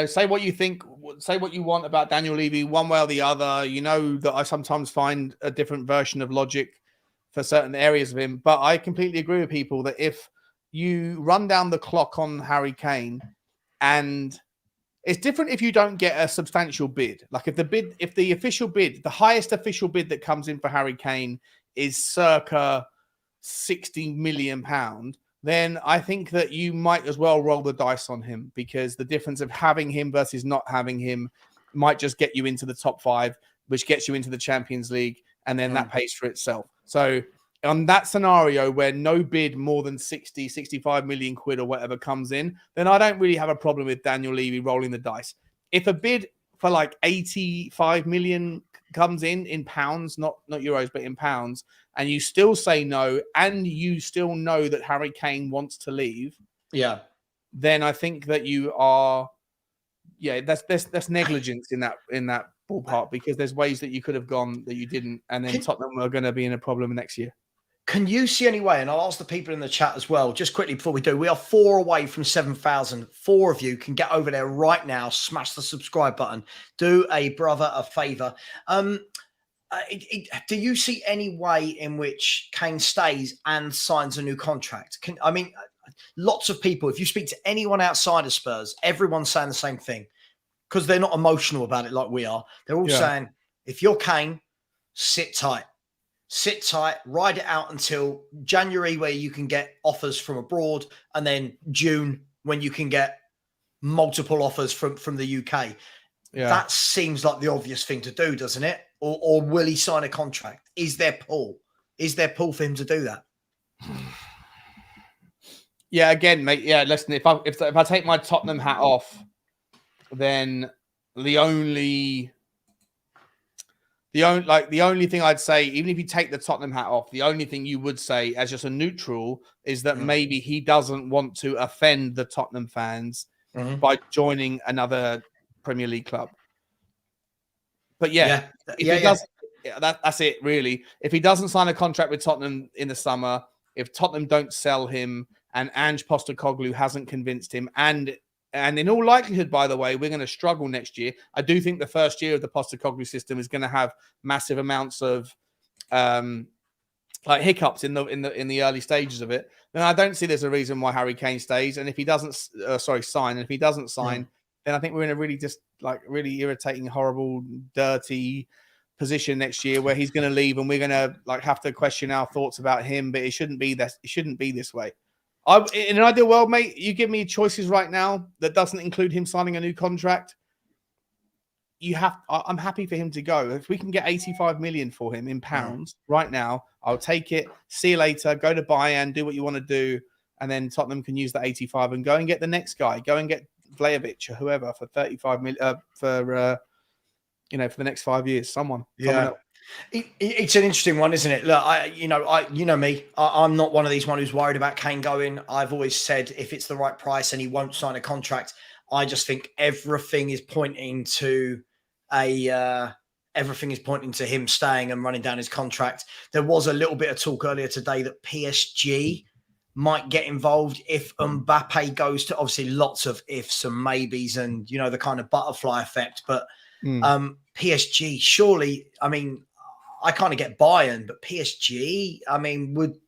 say what you think, say what you want about Daniel Levy, one way or the other. You know that I sometimes find a different version of logic for certain areas of him. But I completely agree with people that if you run down the clock on Harry Kane, and it's different if you don't get a substantial bid. Like if the official bid, the highest official bid that comes in for Harry Kane is circa £60 million, then I think that you might as well roll the dice on him, because the difference of having him versus not having him might just get you into the top 5, which gets you into the Champions League, and then that pays for itself. So on that scenario where no bid more than 60, 65 million quid or whatever comes in, then I don't really have a problem with Daniel Levy rolling the dice. If a bid for like 85 million comes in pounds, not euros, but in pounds, and you still say no, and you still know that Harry Kane wants to leave, then I think that you are, that's negligence in that ballpark, because there's ways that you could have gone that you didn't, and then Tottenham are going to be in a problem next year. Can you see any way, and I'll ask the people in the chat as well, just quickly before we do, we are 4 away from 7,000. 4 of you can get over there right now, smash the subscribe button, do a brother a favour. Do you see any way in which Kane stays and signs a new contract? Lots of people, if you speak to anyone outside of Spurs, everyone's saying the same thing, because they're not emotional about it like we are. They're all saying, if you're Kane, sit tight. Sit tight, ride it out until January, where you can get offers from abroad, and then June, when you can get multiple offers from the UK. Yeah. That seems like the obvious thing to do, doesn't it? Or will he sign a contract? Is there pull? Is there pull for him to do that? Yeah, again, mate. Yeah, listen. If I take my Tottenham hat off, then the only thing I'd say, even if you take the Tottenham hat off, the only thing you would say as just a neutral is that maybe he doesn't want to offend the Tottenham fans by joining another Premier League club. But that's it, really. If he doesn't sign a contract with Tottenham in the summer, if Tottenham don't sell him, and Ange Postecoglou hasn't convinced him, and in all likelihood, by the way, we're going to struggle next year. I do think the first year of the Postecoglou system is going to have massive amounts of hiccups in the early stages of it. Then I don't see there's a reason why Harry Kane stays. And if he doesn't sign, then I think we're in a really really irritating, horrible, dirty position next year where he's going to leave and we're going to have to question our thoughts about him. But it shouldn't be this. It shouldn't be this way. In an ideal world, mate, you give me choices right now that doesn't include him signing a new contract. I'm happy for him to go. If we can get 85 million for him in pounds right now, I'll take it. See you later. Go to Bayern, do what you want to do, and then Tottenham can use that 85 and go and get the next guy. Go and get Vlahovic or whoever for 35 million for the next 5 years. Someone else. It's an interesting one, isn't it? Look, you know me. I'm not one of these one who's worried about Kane going. I've always said if it's the right price and he won't sign a contract, I just think everything is pointing to him staying and running down his contract. There was a little bit of talk earlier today that PSG might get involved if Mbappe goes to, obviously lots of ifs and maybes and, the kind of butterfly effect. But PSG, surely, I mean, I kind of get Bayern, but PSG, I mean, would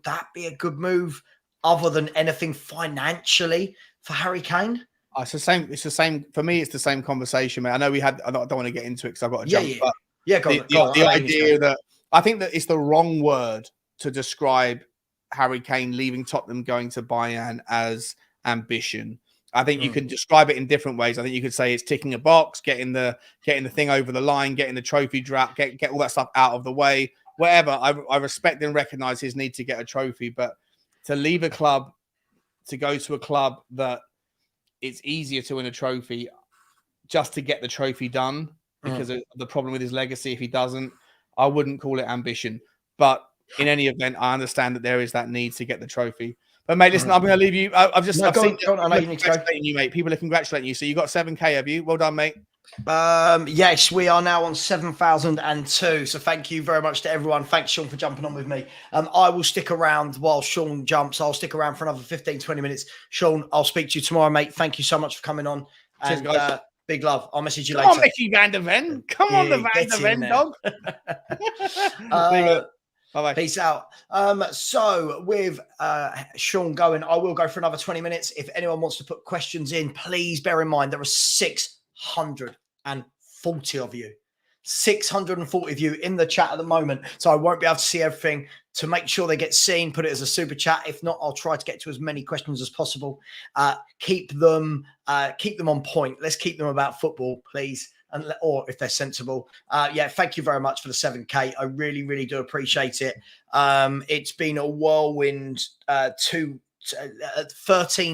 that be a good move other than anything financially for Harry Kane? It's the same for me. It's the same conversation, mate. I know I don't want to get into it because I've got to jump. But the idea that I think that it's the wrong word to describe Harry Kane leaving Tottenham, going to Bayern as ambition. I think you can describe it in different ways. I think you could say it's ticking a box, getting the thing over the line, getting the trophy draft, get all that stuff out of the way. Whatever. I respect and recognise his need to get a trophy, but to leave a club, to go to a club that it's easier to win a trophy just to get the trophy done because of the problem with his legacy. If he doesn't, I wouldn't call it ambition. But in any event, I understand that there is that need to get the trophy. But mate, listen, I'm going to leave you. I've seen congratulating you, mate. People are congratulating you. So you got 7K, have you? Well done, mate. Yes, we are now on 7,002. So thank you very much to everyone. Thanks, Sean, for jumping on with me. I will stick around while Sean jumps. I'll stick around for another 15, 20 minutes. Sean, I'll speak to you tomorrow, mate. Thank you so much for coming on. Cheers, guys. Big love. I'll message you later. Come on, Micky Van der Ven. Come on, the Van der Ven, dog. Bye-bye. Peace out. So with Sean going, I will go for another 20 minutes. If anyone wants to put questions in, please bear in mind there are 640 of you. 640 of you in the chat at the moment. So I won't be able to see everything. To make sure they get seen, put it as a super chat. If not, I'll try to get to as many questions as possible. Keep them on point. Let's keep them about football, please. Or if they're sensible. Thank you very much for the 7K. I really, really do appreciate it. It's been a whirlwind 13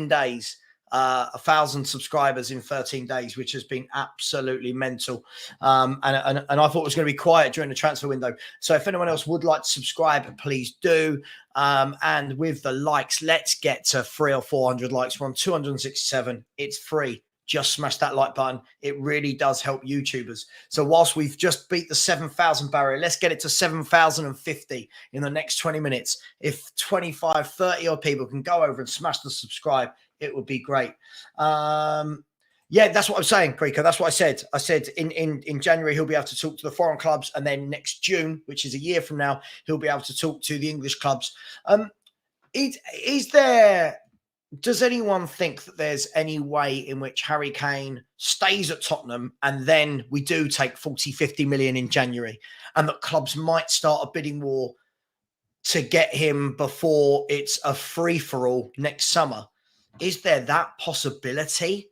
days. 1,000 subscribers in 13 days, which has been absolutely mental. And I thought it was going to be quiet during the transfer window. So if anyone else would like to subscribe, please do. And with the likes, let's get to 300 or 400 likes. We're on 267. It's free. Just smash that like button. It really does help YouTubers. So whilst we've just beat the 7,000 barrier, let's get it to 7,050 in the next 20 minutes. If 25, 30 odd people can go over and smash the subscribe, it would be great. That's what I'm saying, Preco. That's what I said. I said in January, he'll be able to talk to the foreign clubs. And then next June, which is a year from now, he'll be able to talk to the English clubs. Does anyone think that there's any way in which Harry Kane stays at Tottenham and then we do take 40, 50 million in January and that clubs might start a bidding war to get him before it's a free-for-all next summer? Is there that possibility?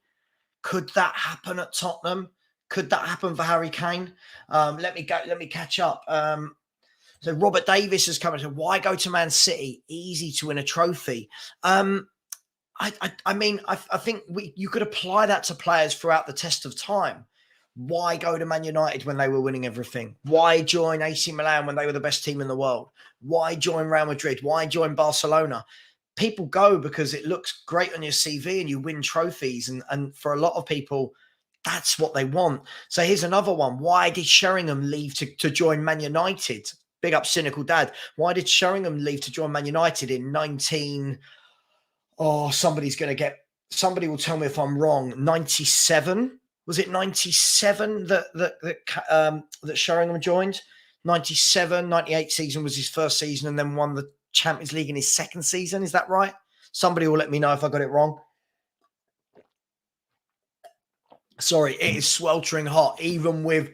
Could that happen at Tottenham? Could that happen for Harry Kane? Let me catch up. So Robert Davis has come and said, why go to Man City? Easy to win a trophy. I think you could apply that to players throughout the test of time. Why go to Man United when they were winning everything? Why join AC Milan when they were the best team in the world? Why join Real Madrid? Why join Barcelona? People go because it looks great on your CV and you win trophies. And for a lot of people, that's what they want. So here's another one. Why did Sheringham leave to join Man United? Big up Cynical Dad. Why did Sheringham leave to join Man United in somebody will tell me if I'm wrong. 97? Was it 97 that Sheringham joined? 97, 98 season was his first season and then won the Champions League in his second season. Is that right? Somebody will let me know if I got it wrong. Sorry, it is sweltering hot, even with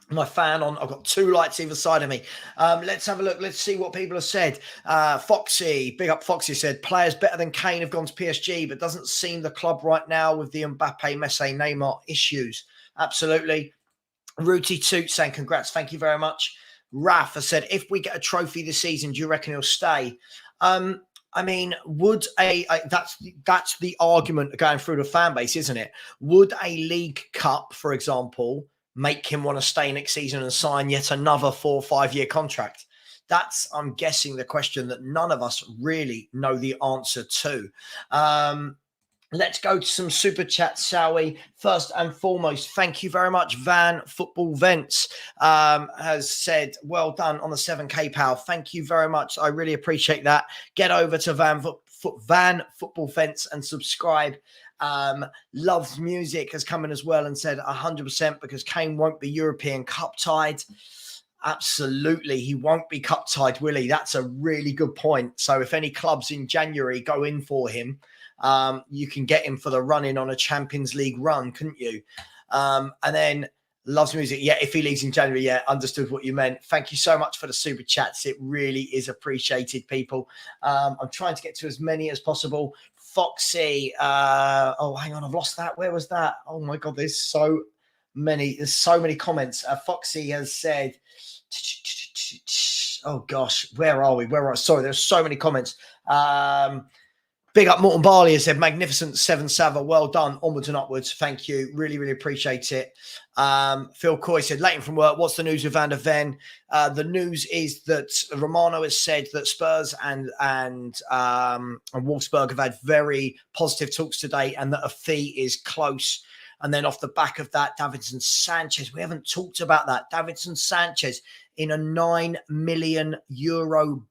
my fan on. I've got 2 lights either side of me. Let's have a look. Let's see what people have said. Foxy, big up Foxy, said players better than Kane have gone to PSG, but doesn't seem the club right now with the Mbappe, Messi, Neymar issues. Absolutely. Rooty Toot saying congrats. Thank you very much. Raf has said, if we get a trophy this season, do you reckon he'll stay? I mean, would that's the argument going through the fan base, isn't it? Would a League Cup, for example, make him want to stay next season and sign yet another 4 or 5 year contract? That's, I'm guessing, the question that none of us really know the answer to. Let's go to some super chats, shall we? First and foremost, thank you very much. Van Football Vents has said, well done on the 7K, pal. Thank you very much. I really appreciate that. Get over to Van Football Vents and subscribe. Loves Music has come in as well and said 100% because Kane won't be European Cup tied. Absolutely. He won't be cup tied, will he? That's a really good point. So if any clubs in January go in for him, you can get him for the run-in on a Champions League run, couldn't you? And then Loves Music. Yeah, if he leaves in January, yeah, understood what you meant. Thank you so much for the super chats. It really is appreciated, people. I'm trying to get to as many as possible. Foxy. Oh, hang on. I've lost that. Where was that? Oh, my God. There's so many comments. Foxy has said, oh, gosh, where are we? Sorry, there's so many comments. Big up Morton Barley has said, magnificent 7 Sava. Well done. Onwards and upwards. Thank you. Really, really appreciate it. Phil Coy said, Leighton from work. What's the news with Van der Ven? The news is that Romano has said that Spurs and Wolfsburg have had very positive talks today and that a fee is close. And then off the back of that, Davinson Sanchez. We haven't talked about that. Davinson Sanchez in a €9 million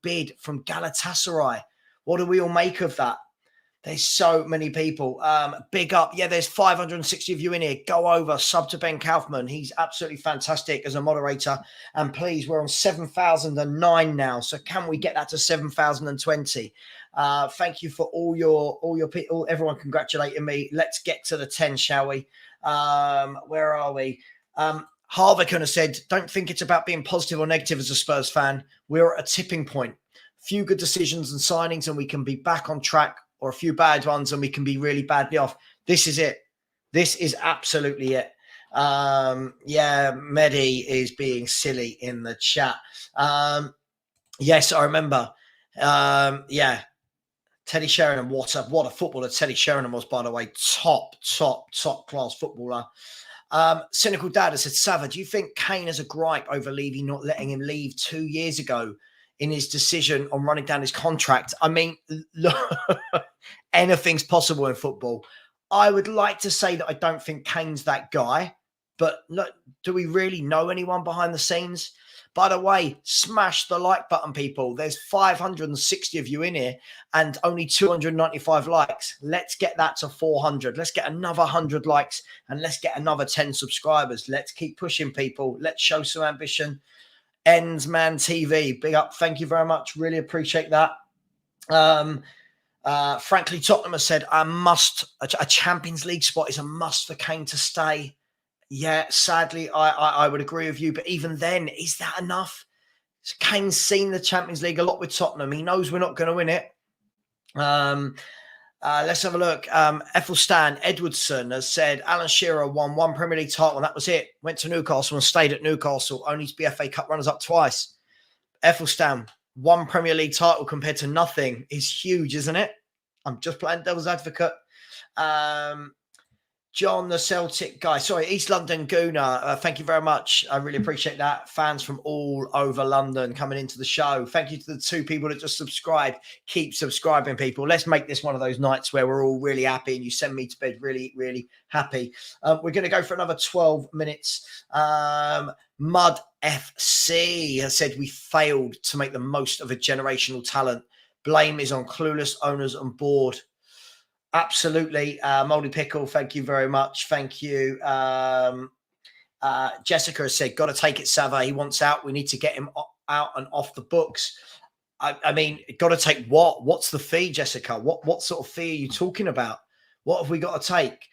bid from Galatasaray. What do we all make of that? There's so many people. Big up. Yeah, there's 560 of you in here. Go over, sub to Ben Kaufman. He's absolutely fantastic as a moderator. And please, we're on 7,009 now. So can we get that to 7,020? Thank you for all your people, everyone congratulating me. Let's get to the 10, shall we? Where are we? Harvican has said, don't think it's about being positive or negative as a Spurs fan. We're at a tipping point. Few good decisions and signings and we can be back on track, or a few bad ones and we can be really badly off. This is it. This is absolutely it. Yeah, Mehdi is being silly in the chat. Yes, I remember. Yeah, Teddy Sheringham. What a footballer Teddy Sheringham was, by the way. Top class footballer. Cynical Dad has said, Sava, do you think Kane has a gripe over Levy not letting him leave 2 years ago in his decision on running down his contract? I mean, look, anything's possible in football. I would like to say that I don't think Kane's that guy, but look, do we really know anyone behind the scenes? By the way, smash the like button, people. There's 560 of you in here and only 295 likes. Let's get that to 400. Let's get another 100 likes and let's get another 10 subscribers. Let's keep pushing, people. Let's show some ambition. Ensman TV, big up. Thank you very much. Really appreciate that. Frankly, Tottenham has said, a Champions League spot is a must for Kane to stay. Yeah, sadly, I would agree with you. But even then, is that enough? Kane's seen the Champions League a lot with Tottenham. He knows we're not going to win it. Let's have a look. Ethelstan Edwardson has said Alan Shearer won 1 Premier League title and that was it. Went to Newcastle and stayed at Newcastle, only to be FA Cup runners-up twice. Ethelstan, 1 Premier League title compared to nothing is huge, isn't it? I'm just playing devil's advocate. John, the Celtic guy. Sorry, East London Gooner. Thank you very much. I really appreciate that. Fans from all over London coming into the show. Thank you to the 2 people that just subscribed. Keep subscribing, people. Let's make this one of those nights where we're all really happy and you send me to bed really, really happy. We're going to go for another 12 minutes. Mud FC has said we failed to make the most of a generational talent. Blame is on clueless owners and board. Absolutely. Moldy Pickle, thank you very much. Thank you. Jessica has said, got to take it, Sava. He wants out. We need to get him out and off the books. I mean, got to take what? What's the fee, Jessica? What sort of fee are you talking about? What have we got to take?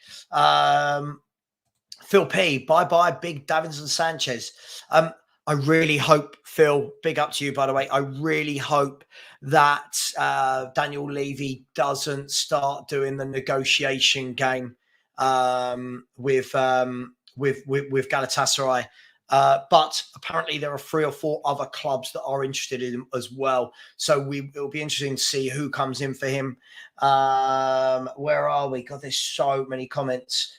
Phil P, bye-bye, big Davinson Sanchez. I really hope, Phil, big up to you, by the way. I really hope that Daniel Levy doesn't start doing the negotiation game with Galatasaray. But apparently there are 3 or 4 other clubs that are interested in him as well. So it'll be interesting to see who comes in for him. Where are we? God, there's so many comments.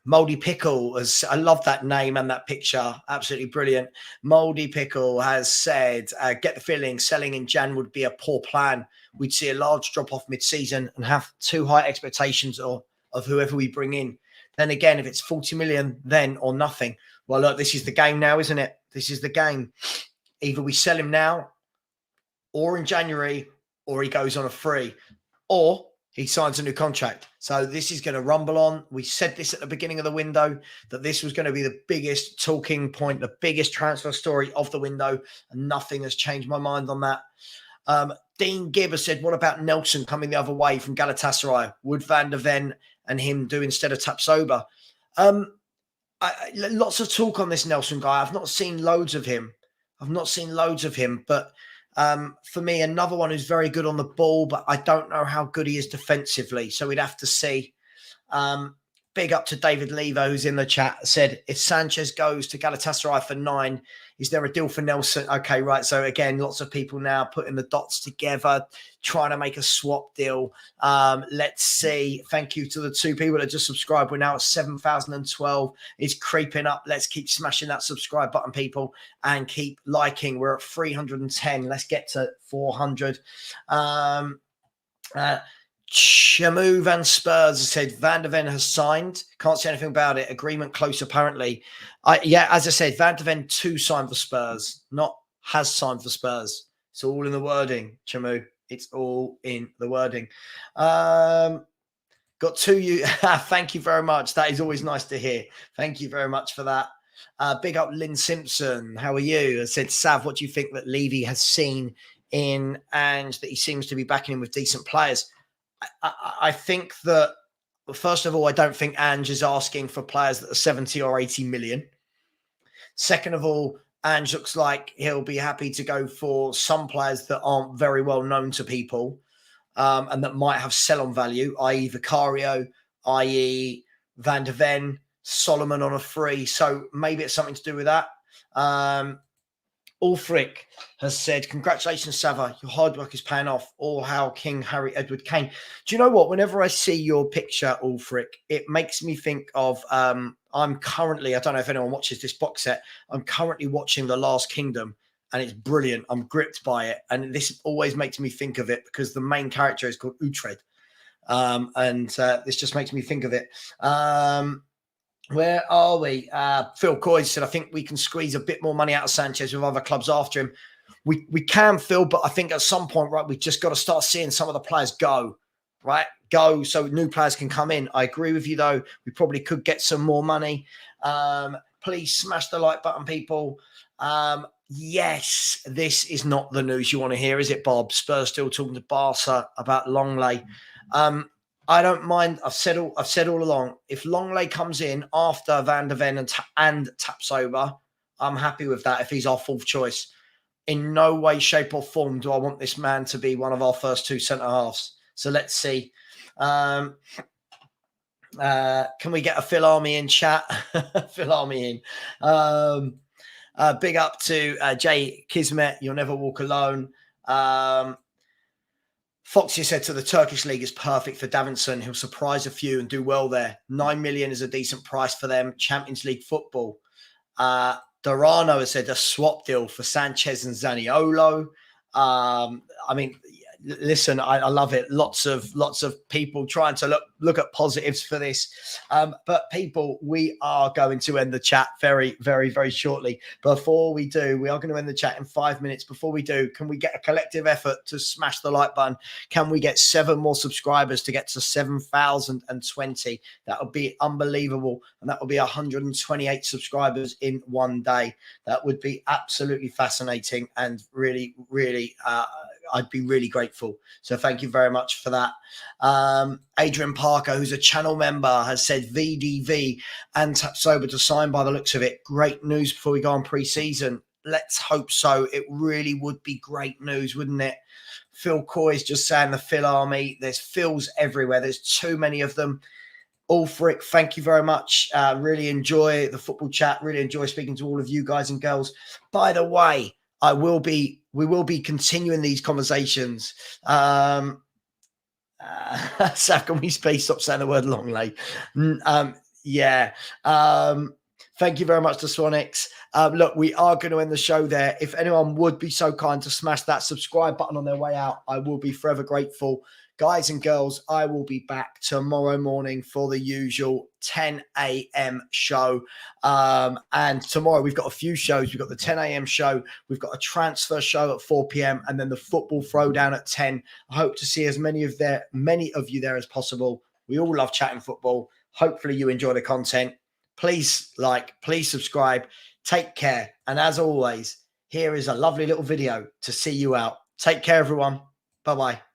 Moldy Pickle, I love that name and that picture. Absolutely brilliant. Moldy Pickle has said, get the feeling selling in Jan would be a poor plan. We'd see a large drop off mid-season and have too high expectations of whoever we bring in. Then again, if it's 40 million, then or nothing. Well, look, this is the game now, isn't it? This is the game. Either we sell him now or in January, or he goes on a free, or he signs a new contract. So this is going to rumble on. We said this at the beginning of the window, that this was going to be the biggest talking point, the biggest transfer story of the window, and nothing has changed my mind on that. Dean Gibb has said, what about Nelson coming the other way from Galatasaray? Would Van der Ven and him do instead of Tapsoba? Lots of talk on this Nelson guy. I've not seen loads of him. But for me, another one who's very good on the ball, but I don't know how good he is defensively. So we'd have to see. Big up to David Lever, who's in the chat, said, if Sanchez goes to Galatasaray for 9, is there a deal for Nelson? Okay, right. So again, lots of people now putting the dots together, trying to make a swap deal. Let's see. Thank you to the 2 people that just subscribed. We're now at 7,012. It's creeping up. Let's keep smashing that subscribe button, people, and keep liking. We're at 310. Let's get to 400. Shamu Van Spurs has said Van der Ven has signed. Can't say anything about it. Agreement close, apparently. Yeah, as I said, Van der Ven 2 signed for Spurs, not has signed for Spurs. It's all in the wording, Shamu. It's all in the wording. Got 2 you. Thank you very much. That is always nice to hear. Thank you very much for that. Big up Lynn Simpson. How are you? I said, Sav, what do you think that Levy has seen in and that he seems to be backing him with decent players? I think that, first of all, I don't think Ange is asking for players that are 70 or 80 million. Second of all, Ange looks like he'll be happy to go for some players that aren't very well known to people and that might have sell-on value, i.e. Vicario, i.e. Van der Ven, Solomon on a free. So maybe it's something to do with that. Ulfric has said, congratulations, Sava. Your hard work is paying off. All hail King Harry Edward Kane. Do you know what? Whenever I see your picture, Ulfric, it makes me think of, I'm currently, I don't know if anyone watches this box set, I'm currently watching The Last Kingdom, and it's brilliant. I'm gripped by it. And this always makes me think of it because the main character is called Uhtred. This just makes me think of it. Where are we? Phil Coy said, I think we can squeeze a bit more money out of Sanchez with other clubs after him. We can, Phil, but I think at some point, right, we've just got to start seeing some of the players go, right? Go so new players can come in. I agree with you, though. We probably could get some more money. Please smash the like button, people. Yes, this is not the news you want to hear, is it, Bob? Spurs still talking to Barca about Longley. I don't mind. I've said all along, if Longley comes in after Van der Ven and Tapsoba, I'm happy with that if he's our 4th choice. In no way, shape or form do I want this man to be one of our first 2 centre-halves. So let's see. Can we get a Phil Army in chat? Phil Army in. Big up to Jay Kismet. You'll never walk alone. Foxy said to the Turkish league is perfect for Davinson. He'll surprise a few and do well there. 9 million is a decent price for them. Champions League football. Dorano has said a swap deal for Sanchez and Zaniolo. I mean, listen, I love it. Lots of people trying to look at positives for this. But people, we are going to end the chat very, very, very shortly. Before we do, we are going to end the chat in 5 minutes. Before we do, can we get a collective effort to smash the like button? Can we get 7 more subscribers to get to 7,020? That would be unbelievable. And that would be 128 subscribers in one day. That would be absolutely fascinating and really, really, I'd be really grateful. So thank you very much for that. Adrian Parker, who's a channel member, has said VDV and Tapsoba to sign by the looks of it. Great news before we go on pre-season. Let's hope so. It really would be great news, wouldn't it? Phil Coy's just saying the Phil army. There's Phils everywhere. There's too many of them. Ulfric, thank you very much. Really enjoy the football chat. Really enjoy speaking to all of you guys and girls. By the way, we will be continuing these conversations. Sav, can we please stop saying the word long late? Yeah. Thank you very much to Swanix. Look, we are going to end the show there. If anyone would be so kind to smash that subscribe button on their way out, I will be forever grateful. Guys and girls, I will be back tomorrow morning for the usual 10 a.m. show. And tomorrow we've got a few shows. We've got the 10 a.m. show. We've got a transfer show at 4 p.m. and then the football throwdown at 10. I hope to see as many of you there as possible. We all love chatting football. Hopefully you enjoy the content. Please like, please subscribe. Take care. And as always, here is a lovely little video to see you out. Take care, everyone. Bye-bye.